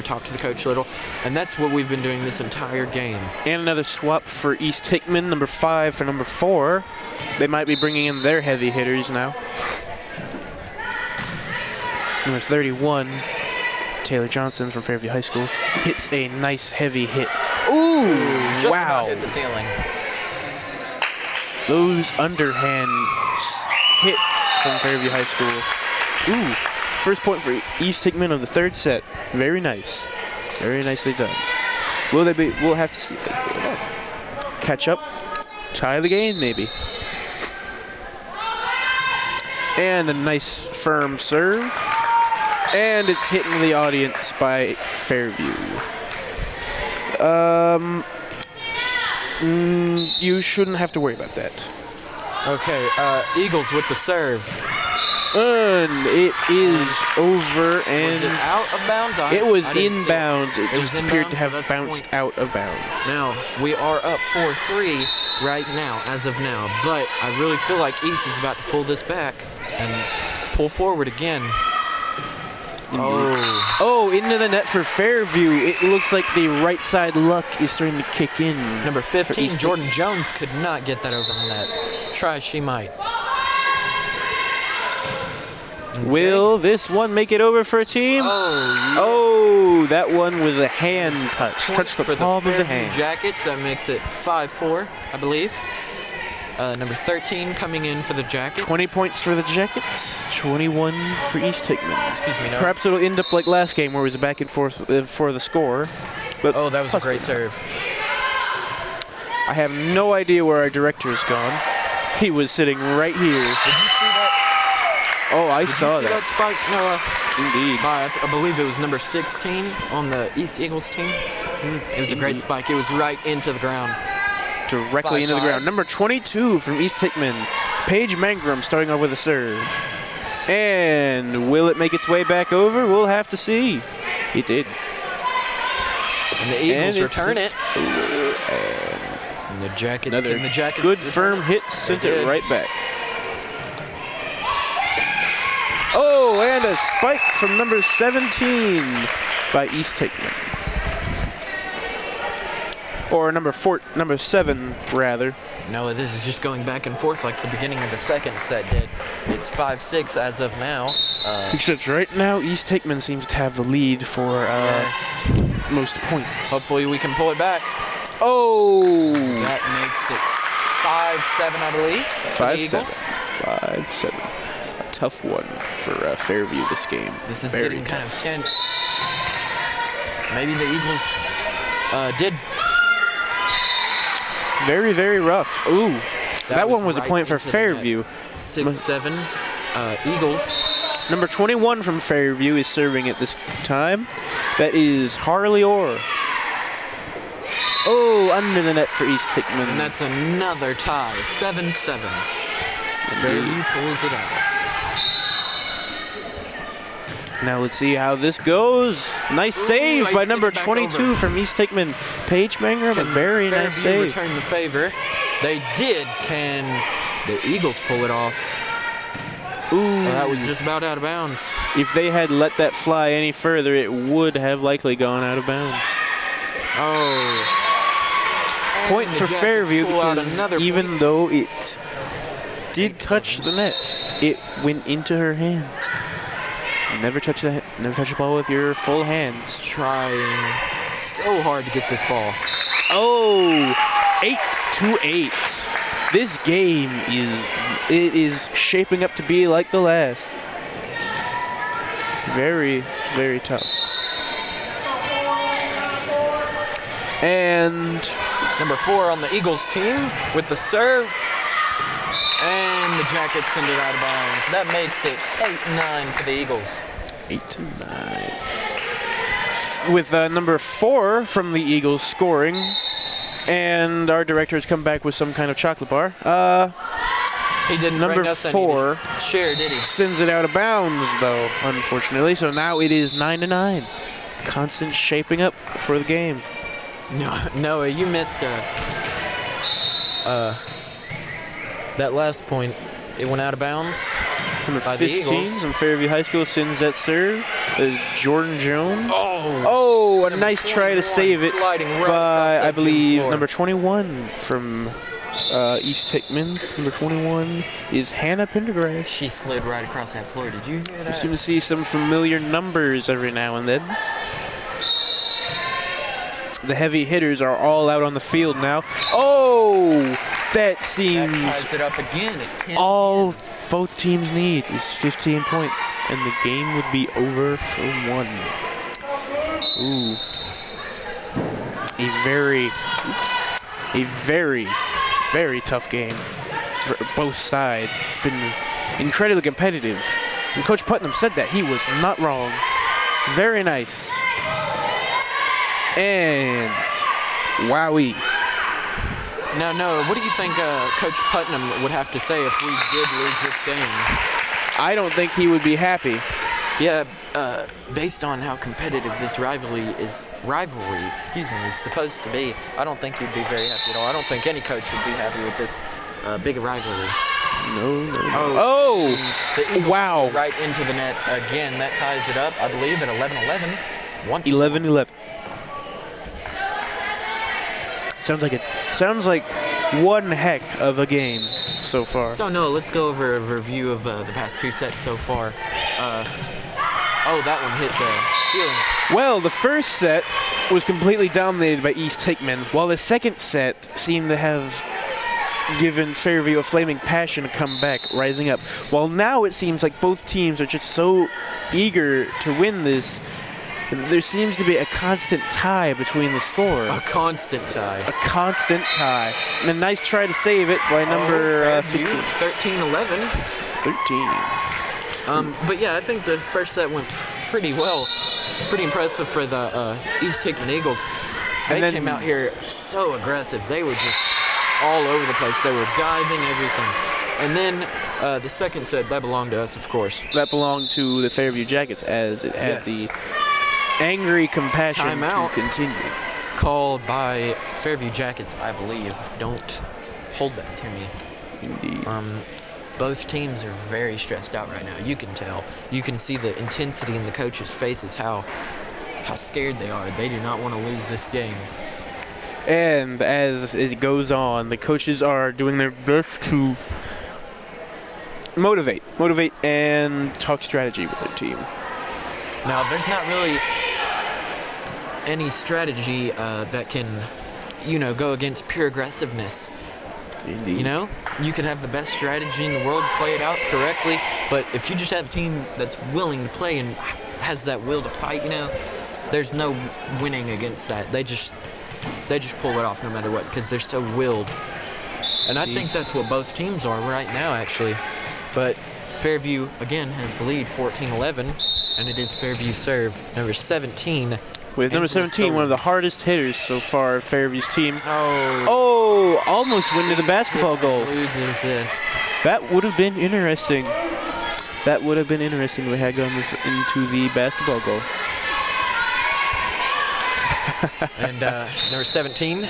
talk to the coach a little, and that's what we've been doing this entire game. And another swap for East Hickman, number 5 for number 4. They might be bringing in their heavy hitters now. Number 31, Taylor Johnson from Fairview High School, hits a nice heavy hit. Ooh, just wow. about hit the ceiling. Those underhand hits from Fairview High School. Ooh, first point for East Hickman of the third set. Very nice. Very nicely done. Will they be? We'll have to see. Catch up. Tie the game, maybe. And a nice firm serve. And it's hit into the audience by Fairview. You shouldn't have to worry about that. Okay, Eagles with the serve. And it is over, and Was it out of bounds? it was I didn't see inbounds. It just appeared to inbounds, so have that's a bounced point. out of bounds. Now, we are up 4-3 right now, as of now. But I really feel like East is about to pull this back and pull forward again. Oh, into the net for Fairview. It looks like the right side luck is starting to kick in. Number for 15, East Jordan Jones, could not get that over the net. Try as she might. Will this one make it over for a team? Oh, yes. Oh, that one was a hand touch. Touch the for palm of the Fairview hand. Jackets. That makes it 5-4, I believe. Number 13 coming in for the Jackets. 20 points for the Jackets, 21 for East Hickman. Excuse me, no. Perhaps it'll end up like last game where it was a back and forth for the score. But Oh, that was a great serve. I have no idea where our director's gone. He was sitting right here. Did you see that? Oh, I Did saw you see that spike, Noah? Indeed. By, I believe it was number 16 on the East Eagles team. It was a great spike. It was right into the ground. Directly into the 5-5. ground. Number 22 from East Hickman, Paige Mangrum, starting off with a serve. And will it make its way back over? We'll have to see. It did. And the Eagles And it's return it. over, And the Jackets. Another and the Jackets good return firm it. hit sent They it did. right back. Oh, and a spike from number 17 by East Hickman. Or number 7, rather. No, this is just going back and forth like the beginning of the second set did. It's 5-6 as of now. Except right now, East Hickman seems to have the lead for Yes. most points. Hopefully we can pull it back. Oh! That makes it 5-7, I believe. for the 5-7. Eagles. 5-7. A tough one for Fairview this game. This is Very getting kind of tough. tense. Maybe the Eagles did. Very, very rough. Ooh. That one was a right point for into the Fairview. net. 6-7 Eagles. Number 21 from Fairview is serving at this time. That is Harley Orr. Oh, under the net for East Hickman. And that's another tie. 7-7. Fairview pulls it out. Now let's see how this goes. Nice save I by sent number it back 22 over. from East Hickman. Paige Mangrum, a very nice Fairview save. return the favor. They did. Can the Eagles pull it off? Ooh. That was just about out of bounds. If they had let that fly any further, it would have likely gone out of bounds. Oh. Point And for the Jackets Fairview pull out because another even point. though it did touch the net, it went into her hands. Never touch the ball with your full hands. Trying so hard to get this ball. Oh, 8-8. This game is shaping up to be like the last. Very, very tough. And Number 4 on the Eagles team with the serve. And the Jackets send it out of bounds. That makes it 8-9 for the Eagles. 8-9. With number 4 from the Eagles scoring. And our director has come back with some kind of chocolate bar. He didn't Number bring us 4 any to share, did he? sends it out of bounds, though, unfortunately. So now it is 9-9. Constant shaping up for the game. No, Noah, you missed that last point. It went out of bounds. Number By the 15 Eagles. from Fairview High School sends that serve. Is Jordan Jones. Oh, Oh, a nice try to save it sliding right across by, that I believe, floor. number 21 from East Hickman. Number 21 is Hannah Pendergrass. She slid right across that floor. Did you hear We that? seem to see some familiar numbers every now and then. The heavy hitters are all out on the field now. Oh, that That seems ties it up again at 10. all both teams need is 15 points, and the game would be over for one. Ooh. A very, very tough game for both sides. It's been incredibly competitive. And Coach Putnam said that. He was not wrong. Very nice. And wowee. Now, Noah, what do you think Coach Putnam would have to say if we did lose this game? I don't think he would be happy. Yeah, based on how competitive this rivalry is supposed to be, I don't think he'd be very happy at all. I don't think any coach would be happy with this big rivalry. No. Oh! The Eagles Wow. Right into the net again. That ties it up, I believe, at 11-11. 11-11. Sounds like one heck of a game so far. So, Noah, let's go over a review of the past 2 sets so far. That one hit the ceiling. Well, the first set was completely dominated by East Hickman, while the second set seemed to have given Fairview a flaming passion to come back, rising up. While now it seems like both teams are just so eager to win this, there seems to be a constant tie between the score. A constant tie. A constant tie. And a nice try to save it by number 15. 13-11. 13. But yeah, I think the first set went pretty well. Pretty impressive for the East Hickman Eagles. They came out here so aggressive. They were just all over the place. They were diving, everything. And then the second set, that belonged to us, of course. That belonged to the Fairview Jackets, as it had the angry compassion timeout to continue. Called by Fairview Jackets, I believe. Don't hold that to me. Indeed. Both teams are very stressed out right now. You can tell. You can see the intensity in the coaches' faces, how scared they are. They do not want to lose this game. And as it goes on, the coaches are doing their best to motivate and talk strategy with their team. Now, there's not really any strategy that can, go against pure aggressiveness. Indeed. You could have the best strategy in the world, play it out correctly, but if you just have a team that's willing to play and has that will to fight, there's no winning against that. They just pull it off no matter what because they're so willed. And I think that's what both teams are right now, actually. But Fairview, again, has the lead, 14-11, and it is Fairview serve, number 17. With number 17, one of the hardest hitters so far of Fairview's team. Oh, almost went to the basketball goal. Loses this. That would have been interesting. If we had gone into the basketball goal. And number 17,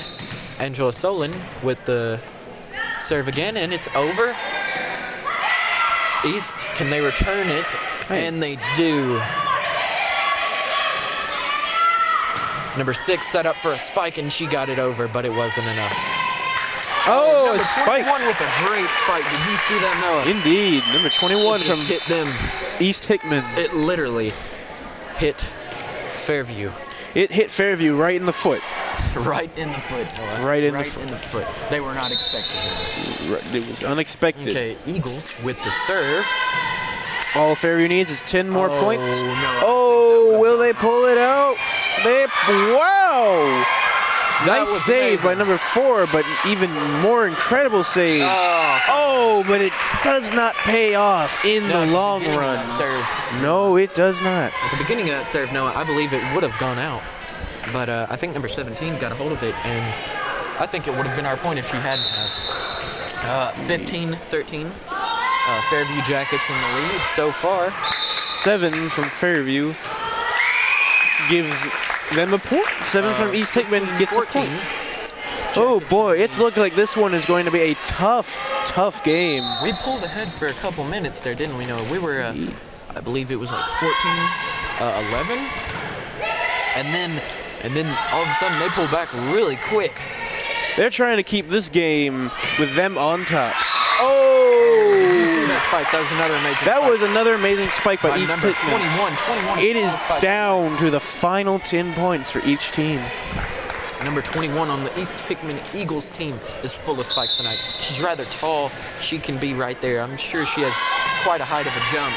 Angela Solon with the serve again, and it's over. East, can they return it? Hey. And they do. Number 6 set up for a spike, and she got it over, but it wasn't enough. A spike. 21 with a great spike. Did you see that, Noah? Indeed. Number 21 it from just hit them. East Hickman. It literally hit Fairview. It hit Fairview right in the foot. Right in the foot, Noah. Right in the foot. They were not expecting it. It was unexpected. Okay, Eagles with the serve. All Fairview needs is 10 more points. No, will they pull it out? Wow! Nice save by number 4, but even more incredible save. But it does not pay off in the long run. Serve. No, it does not. At the beginning of that serve, Noah, I believe it would have gone out. But I think number 17 got a hold of it, and I think it would have been our point if she hadn't have. 15-13. Fairview Jackets in the lead so far. 7 from Fairview gives them a point. 7 from East Hickman gets 14. A point. Oh boy, it's looking like this one is going to be a tough game. We pulled ahead for a couple minutes there, didn't we, Noah? We were, I believe it was like 14-11. And then all of a sudden they pulled back really quick. They're trying to keep this game with them on top. Did you see that spike? That was another amazing spike. That was another amazing spike by East number Hickman. 21. It is down to the final 10 points for each team. Number 21 on the East Hickman Eagles team is full of spikes tonight. She's rather tall. She can be right there. I'm sure she has quite a height of a jump.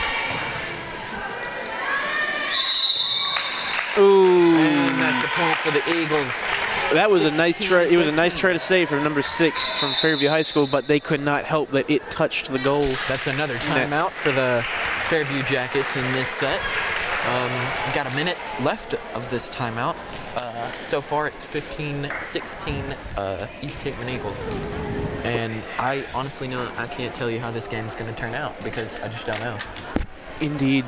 Ooh. And that's a point for the Eagles. That was a nice try. It was a nice try to save from number 6 from Fairview High School, but they could not help that it touched the goal. That's another timeout for the Fairview Jackets in this set. Got a minute left of this timeout. So far, it's 15-16 East Hickman Eagles. And I honestly I can't tell you how this game's going to turn out because I just don't know. Indeed.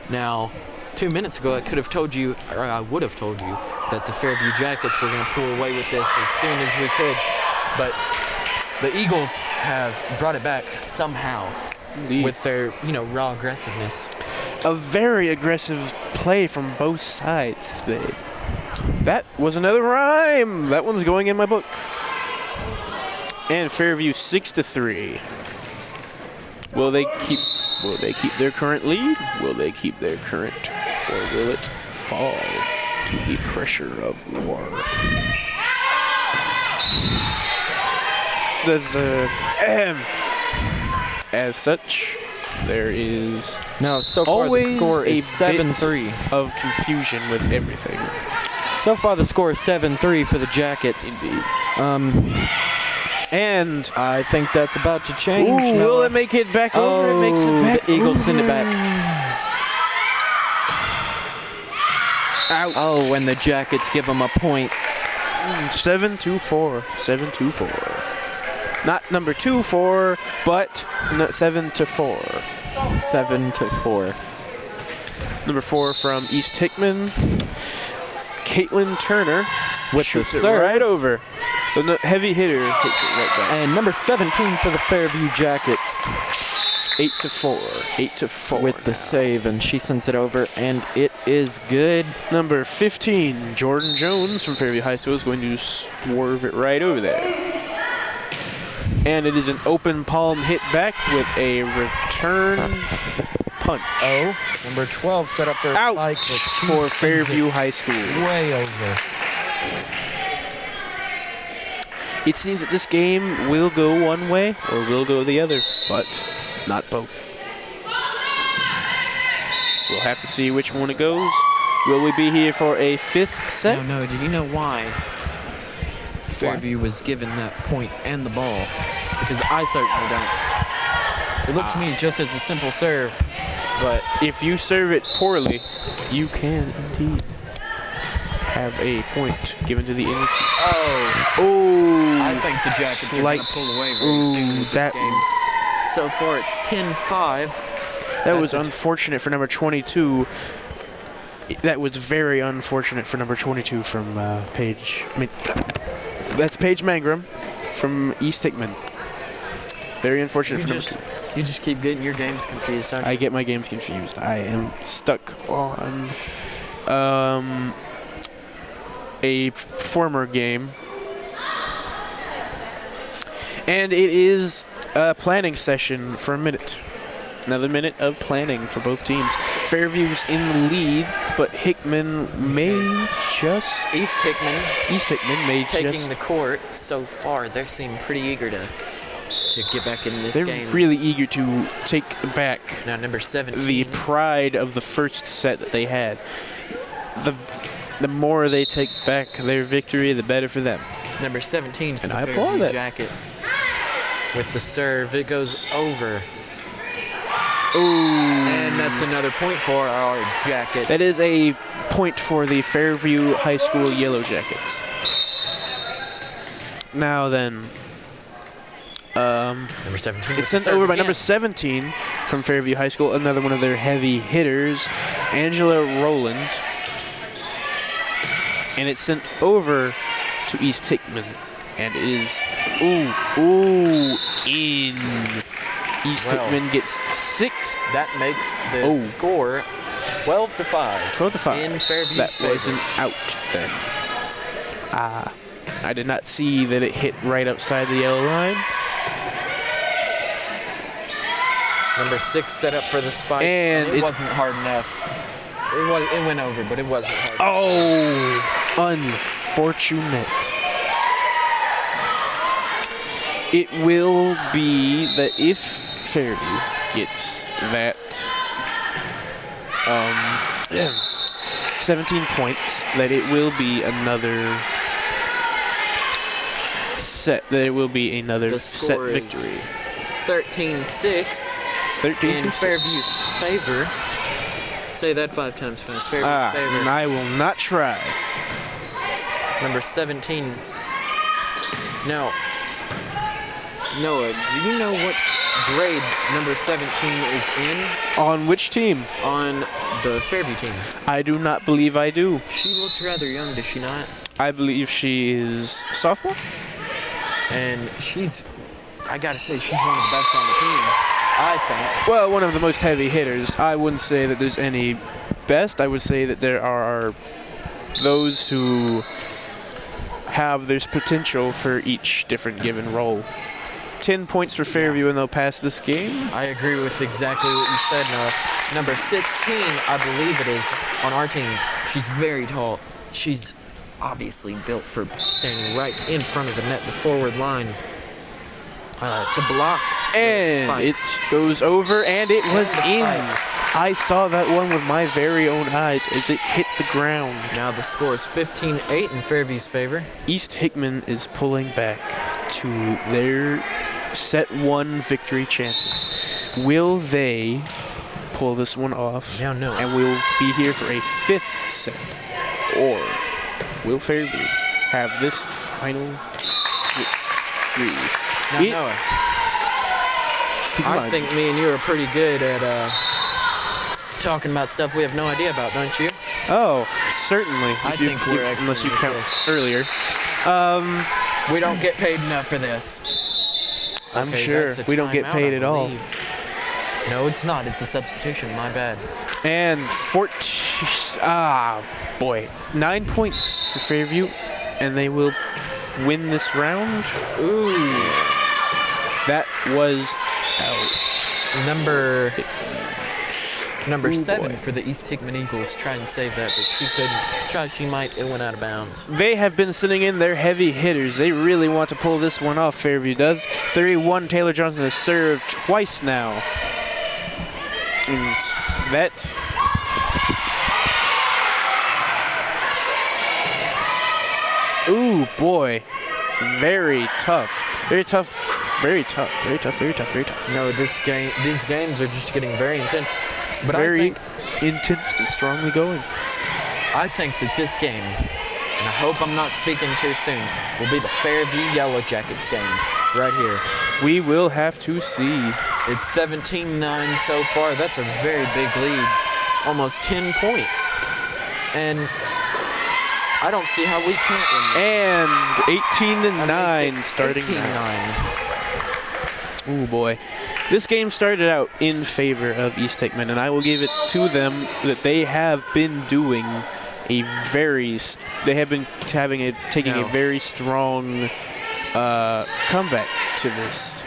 Now, 2 minutes ago, I could have told you, or I would have told you, that the Fairview Jackets were going to pull away with this as soon as we could. But the Eagles have brought it back somehow. Indeed. With their, raw aggressiveness. A very aggressive play from both sides today. That was another rhyme. That one's going in my book. And Fairview 6-3. Will they keep their current lead? Will they keep their current, or will it fall to the pressure of war? As such, there is now so far always the score is a 7-3 of confusion with everything. So far the score is 7-3 for the Jackets. Indeed. And I think that's about to change. Ooh, will it make it back over? It makes it back. The Eagles send it back. Out. Oh, and the Jackets give them a point. 7-4. 7-4. Not number 2-4, but 7-4. 7-4. Number 4 from East Hickman. Caitlin Turner with the serve right over. The heavy hitter hits it right back. And number 17 for the Fairview Jackets. 8-4. 8-4. With the save, and she sends it over, and it is good. Number 15, Jordan Jones from Fairview High School is going to swerve it right over there. And it is an open palm hit back with a return punch. Oh, number 12 set up their out spike for Fairview High School. Way over. It seems that this game will go one way or will go the other, but not both. We'll have to see which one it goes. Will we be here for a 5th set? No, did you know why Fairview was given that point and the ball? Because I certainly don't. It looked to me just as a simple serve, but if you serve it poorly, you can indeed have a point given to the enemy team. Oh! I think the Jackets are going to pull away very soon with this game. So far, it's 10-5. That was unfortunate for number 22. That was very unfortunate for number 22 from Paige. That's Paige Mangrum from East Hickman. Very unfortunate for number 2. You just keep getting your games confused, aren't you? I get my games confused. I am stuck on a former game. And it is a planning session for a minute. Another minute of planning for both teams. Fairview's in the lead, but Hickman may just... East Hickman may taking the court so far. They seem pretty eager to get back in this game. They're really eager to take back now number 17. The pride of the first set that they had. The more they take back their victory, the better for them. Number 17 for the Fairview Jackets. With the serve, it goes over. Ooh. And that's another point for our Jackets. That is a point for the Fairview High School Yellow Jackets. Now then, number 17. It's sent over by number 17 from Fairview High School, another one of their heavy hitters, Angela Rowland. And it's sent over to East Hickman. And it is, in. East Hickman gets 6. That makes the score 12-5. 12-5. In Fairview's That favor. wasn't out then. I did not see that it hit right outside the yellow line. Number 6 set up for the spike. And it wasn't hard enough. It went over, but it wasn't hard enough. Unfortunate. It will be that if Fairview gets that 17 points, that it will be another set. That it will be another set Say that 5 times fast. Fairview's favorite. I will not try. Number 17. Now, Noah, do you know what grade number 17 is in? On which team? On the Fairview team. I do not believe I do. She looks rather young, does she not? I believe she is sophomore. And I gotta say, she's one of the best on the team, I think. Well, one of the most heavy hitters. I wouldn't say that there's any best. I would say that there are those who have this potential for each different given role. 10 points for Fairview and they'll pass this game. I agree with exactly what you said, Noah. Number 16, I believe it is, on our team. She's very tall. She's obviously built for standing right in front of the net, the forward line, to block. And it goes over, and it was in. I saw that one with my very own eyes as it hit the ground. Now the score is 15-8 in Fairview's favor. East Hickman is pulling back to their set 1 victory chances. Will they pull this one off? Now, no. And we'll be here for a 5th set. Or will Fairview have this final victory? Now, Noah, I think me and you are pretty good at talking about stuff we have no idea about, don't you? Oh, certainly. I think we're excellent unless you at count this. earlier. We don't get paid enough for this. I'm Okay, sure that's a we don't get timeout, paid I at all. believe. No, it's not. It's a substitution. My bad. And 9 points for Fairview, and they will win this round. Ooh. That was out. Number 7 for the East Hickman Eagles. Try and save that, but she couldn't. She might. It went out of bounds. They have been sending in their heavy hitters. They really want to pull this one off, Fairview does. 31, Taylor Johnson has served twice now. And that... Ooh, boy. Very tough. Very tough. Very tough. Very tough. Very tough. Very tough. No, these games are just getting very intense. But very I think intense and strongly going. I think that this game, and I hope I'm not speaking too soon, will be the Fairview Yellow Jackets game right here. We will have to see. It's 17-9 so far. That's a very big lead. Almost 10 points. And I don't see how we can't win. And 18-9 starting 18-9. now. Ooh, boy. This game started out in favor of East Hickman, and I will give it to them that they have been doing taking a very strong comeback to this.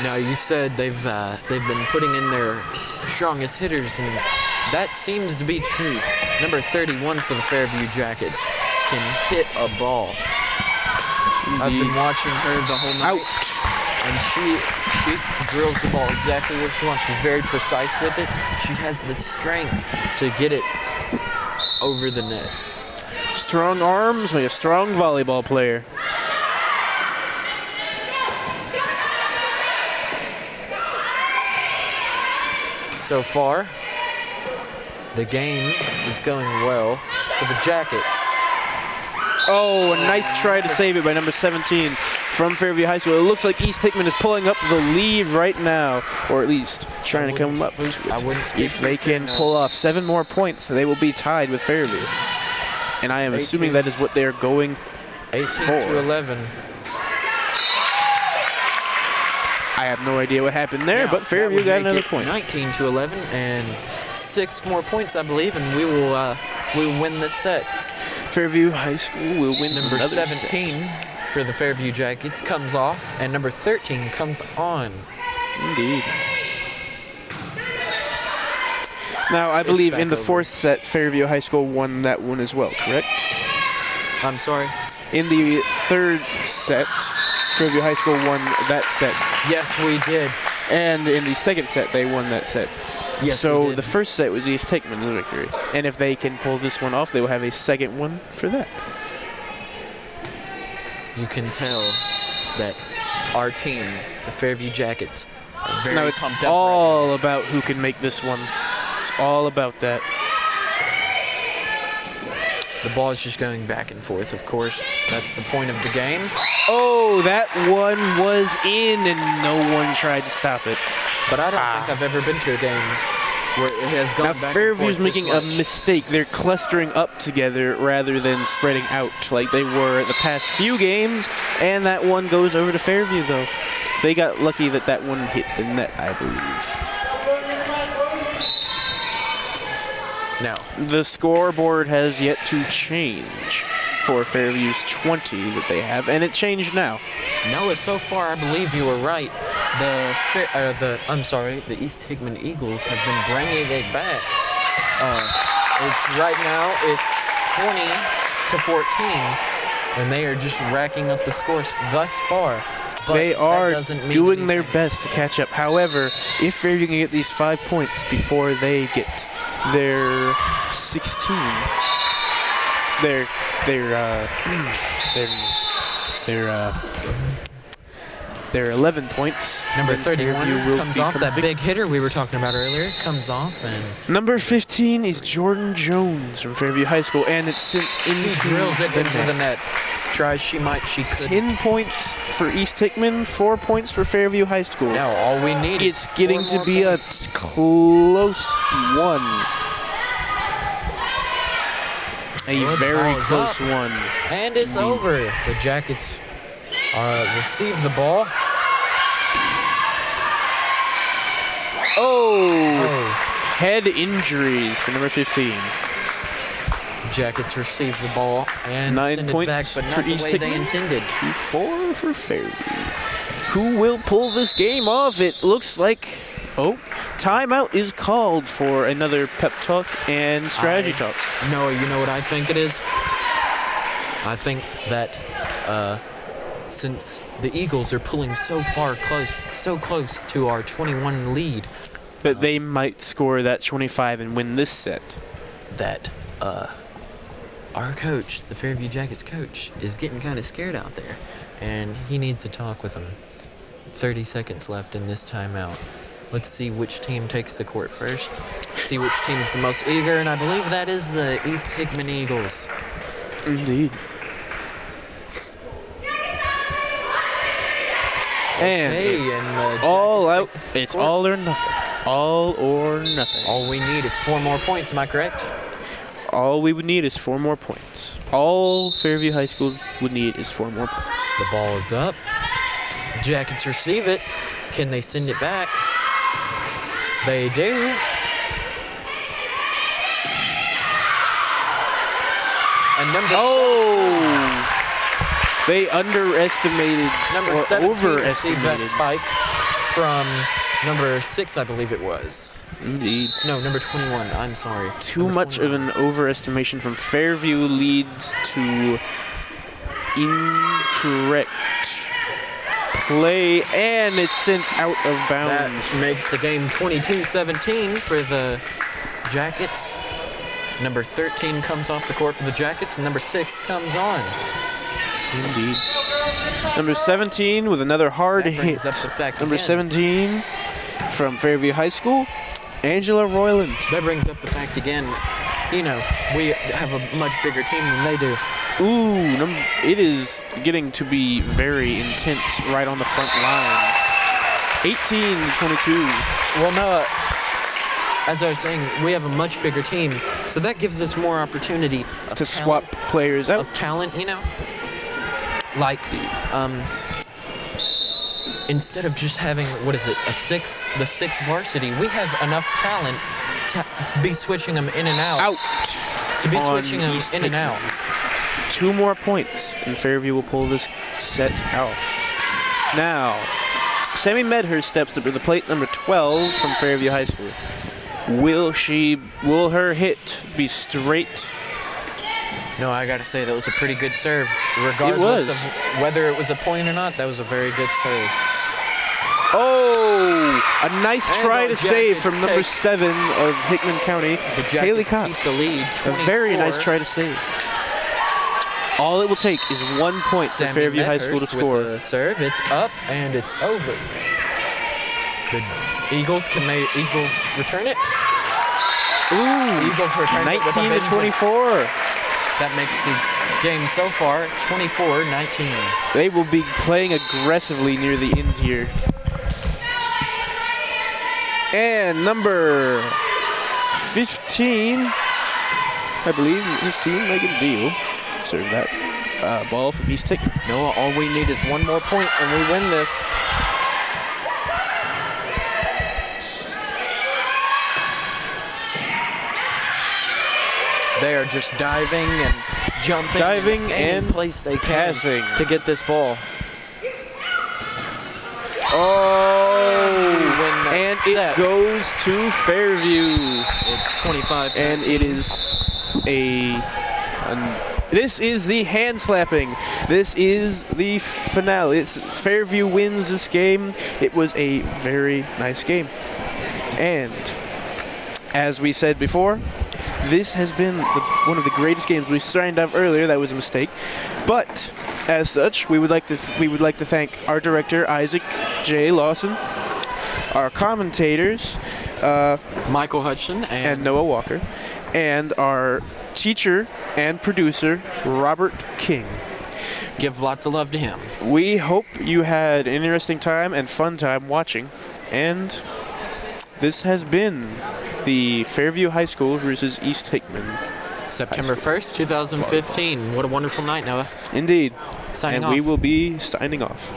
Now, you said they've been putting in their strongest hitters, and that seems to be true. Number 31 for the Fairview Jackets can hit a ball. I've been watching her the whole night. Out. And she drills the ball exactly where she wants. She's very precise with it. She has the strength to get it over the net. Strong arms, like a strong volleyball player. So far, the game is going well for the Jackets. Oh, a nice try to save it by number 17 from Fairview High School. It looks like East Hickman is pulling up the lead right now, or at least trying to come up to it. If they can pull off 7 more points, they will be tied with Fairview. And I am assuming that is what they are going for. 18-11. I have no idea what happened there, but Fairview got another point. 19-11 and 6 more points, I believe, and we will win this set. Fairview High School will win Number another 17 set. For the Fairview Jackets comes off, and number 13 comes on. Indeed. Now, I believe in the 4th set, Fairview High School won that one as well, correct? I'm sorry? In the 3rd set, Fairview High School won that set. Yes, we did. And in the 2nd set, they won that set. Yes, so the 1st set was East Hickman's victory. And if they can pull this one off, they will have a 2nd one for that. You can tell that our team, the Fairview Jackets, are very now it's pumped up all about who can make this one. It's all about that. The ball is just going back and forth, of course. That's the point of the game. Oh, that one was in, and no one tried to stop it. But I don't think I've ever been to a game where it has gone Now, back Fairview's and forth making this a much. mistake. They're clustering up together rather than spreading out like they were the past few games, and that one goes over to Fairview, though. They got lucky that that one hit the net, I believe. Now, The scoreboard has yet to change for Fairview's 20 that they have, and it changed now. Noah, so far I believe you were right. The East Hickman Eagles have been bringing it back. It's right now it's 20 to 14, and they are just racking up the scores thus far. But They that are doesn't mean doing their anything. best to catch up. However, if Fairview can get these 5 points before they get their 16, their 11 points. Number then 31 Fairview will comes off, become that big hitter we were talking about earlier, comes off, and Number 15 is Jordan Jones from Fairview High School, and it's sent into she drills it into the net. Tries she might, she could. 10 points for East Hickman, 4 points for Fairview High School. Now all we need is It's getting 4 to more be points. a close one. A Well, the very ball is close up. one. And it's over. The Jackets receive the ball. Oh, head injuries for number 15. Jackets receive the ball and 9 send it points back, but for not the East way they Hickman. intended. 2-4 for Fairview. Who will pull this game off? It looks like, timeout is called for another pep talk and strategy talk. No, you know what I think it is? I think that since the Eagles are pulling so close to our 21 lead, That they might score that 25 and win this set. that our coach, the Fairview Jackets coach, is getting kind of scared out there, and he needs to talk with them. 30 seconds left in this timeout. Let's see which team takes the court first. See which team is the most eager, and I believe that is the East Hickman Eagles. Indeed. And Okay, it's and the all out. Jackets take the It's court. all or nothing. All or nothing. All we need is 4 more points, am I correct? All we would need is 4 more points. All Fairview High School would need is 4 more points. The ball is up. Jackets receive it. Can they send it back? They do. And They underestimated number or 17 received that overestimated. spike from number 6, I believe it was. Indeed. No, number 21. I'm sorry. Too Number much of 21. an overestimation from Fairview leads to incorrect play, and it's sent out of bounds. That makes the game 22-17 for the Jackets. Number 13 comes off the court for the Jackets, and number 6 comes on. Indeed. Number 17 with another hard That hit. brings up the fact Number again. 17 from Fairview High School, Angela Royland. That brings up the fact again, you know, we have a much bigger team than they do. Ooh, it is getting to be very intense right on the front lines. 18-22. Well, no, as I was saying, we have a much bigger team, so that gives us more opportunity To swap players out. of talent, you know? Like, instead of just having, the 6 varsity, we have enough talent to be switching them in and out. To be on switching them East in and out. Hickman. 2 more points, and Fairview will pull this set off. Now, Sammy Medhurst steps up to the plate, number 12 from Fairview High School. Will her hit be straight? No, I gotta say, that was a pretty good serve. Regardless of whether it was a point or not, that was a very good serve. Oh, a nice And try our to save Jackets from number take- 7 of Hickman County, The Haley Jackets Cox. keep the lead, A very nice 24. try to save. All it will take is 1 point for Sammy Fairview High School to Medhurst score. with the serve, it's up and it's over. The Eagles, Eagles return it? Ooh, Eagles return it with a 19 to vengeance. 24. That makes the game so far 24-19. They will be playing aggressively near the end here. And number 15, I believe, 15, Megan Deal, serve that ball from East Hickman. Noah, all we need is one more point and we win this. They are just diving and jumping. Diving in any and place they can passing to get this ball. Oh, and set. it goes to Fairview. It's 25. And it is this is the hand slapping. This is the finale. Fairview wins this game. It was a very nice game. And as we said before, this has been one of the greatest games. We signed up earlier. That was a mistake. But as such, we would like to thank our director Isaac J. Lawson, our commentators Michael Hudson and Noah Walker, and our teacher and producer Robert King. Give lots of love to him. We hope you had an interesting time and fun time watching. And this has been the Fairview High School versus East Hickman. September 1st, 2015. What a wonderful night, Noah. Indeed. Signing off. And we will be signing off.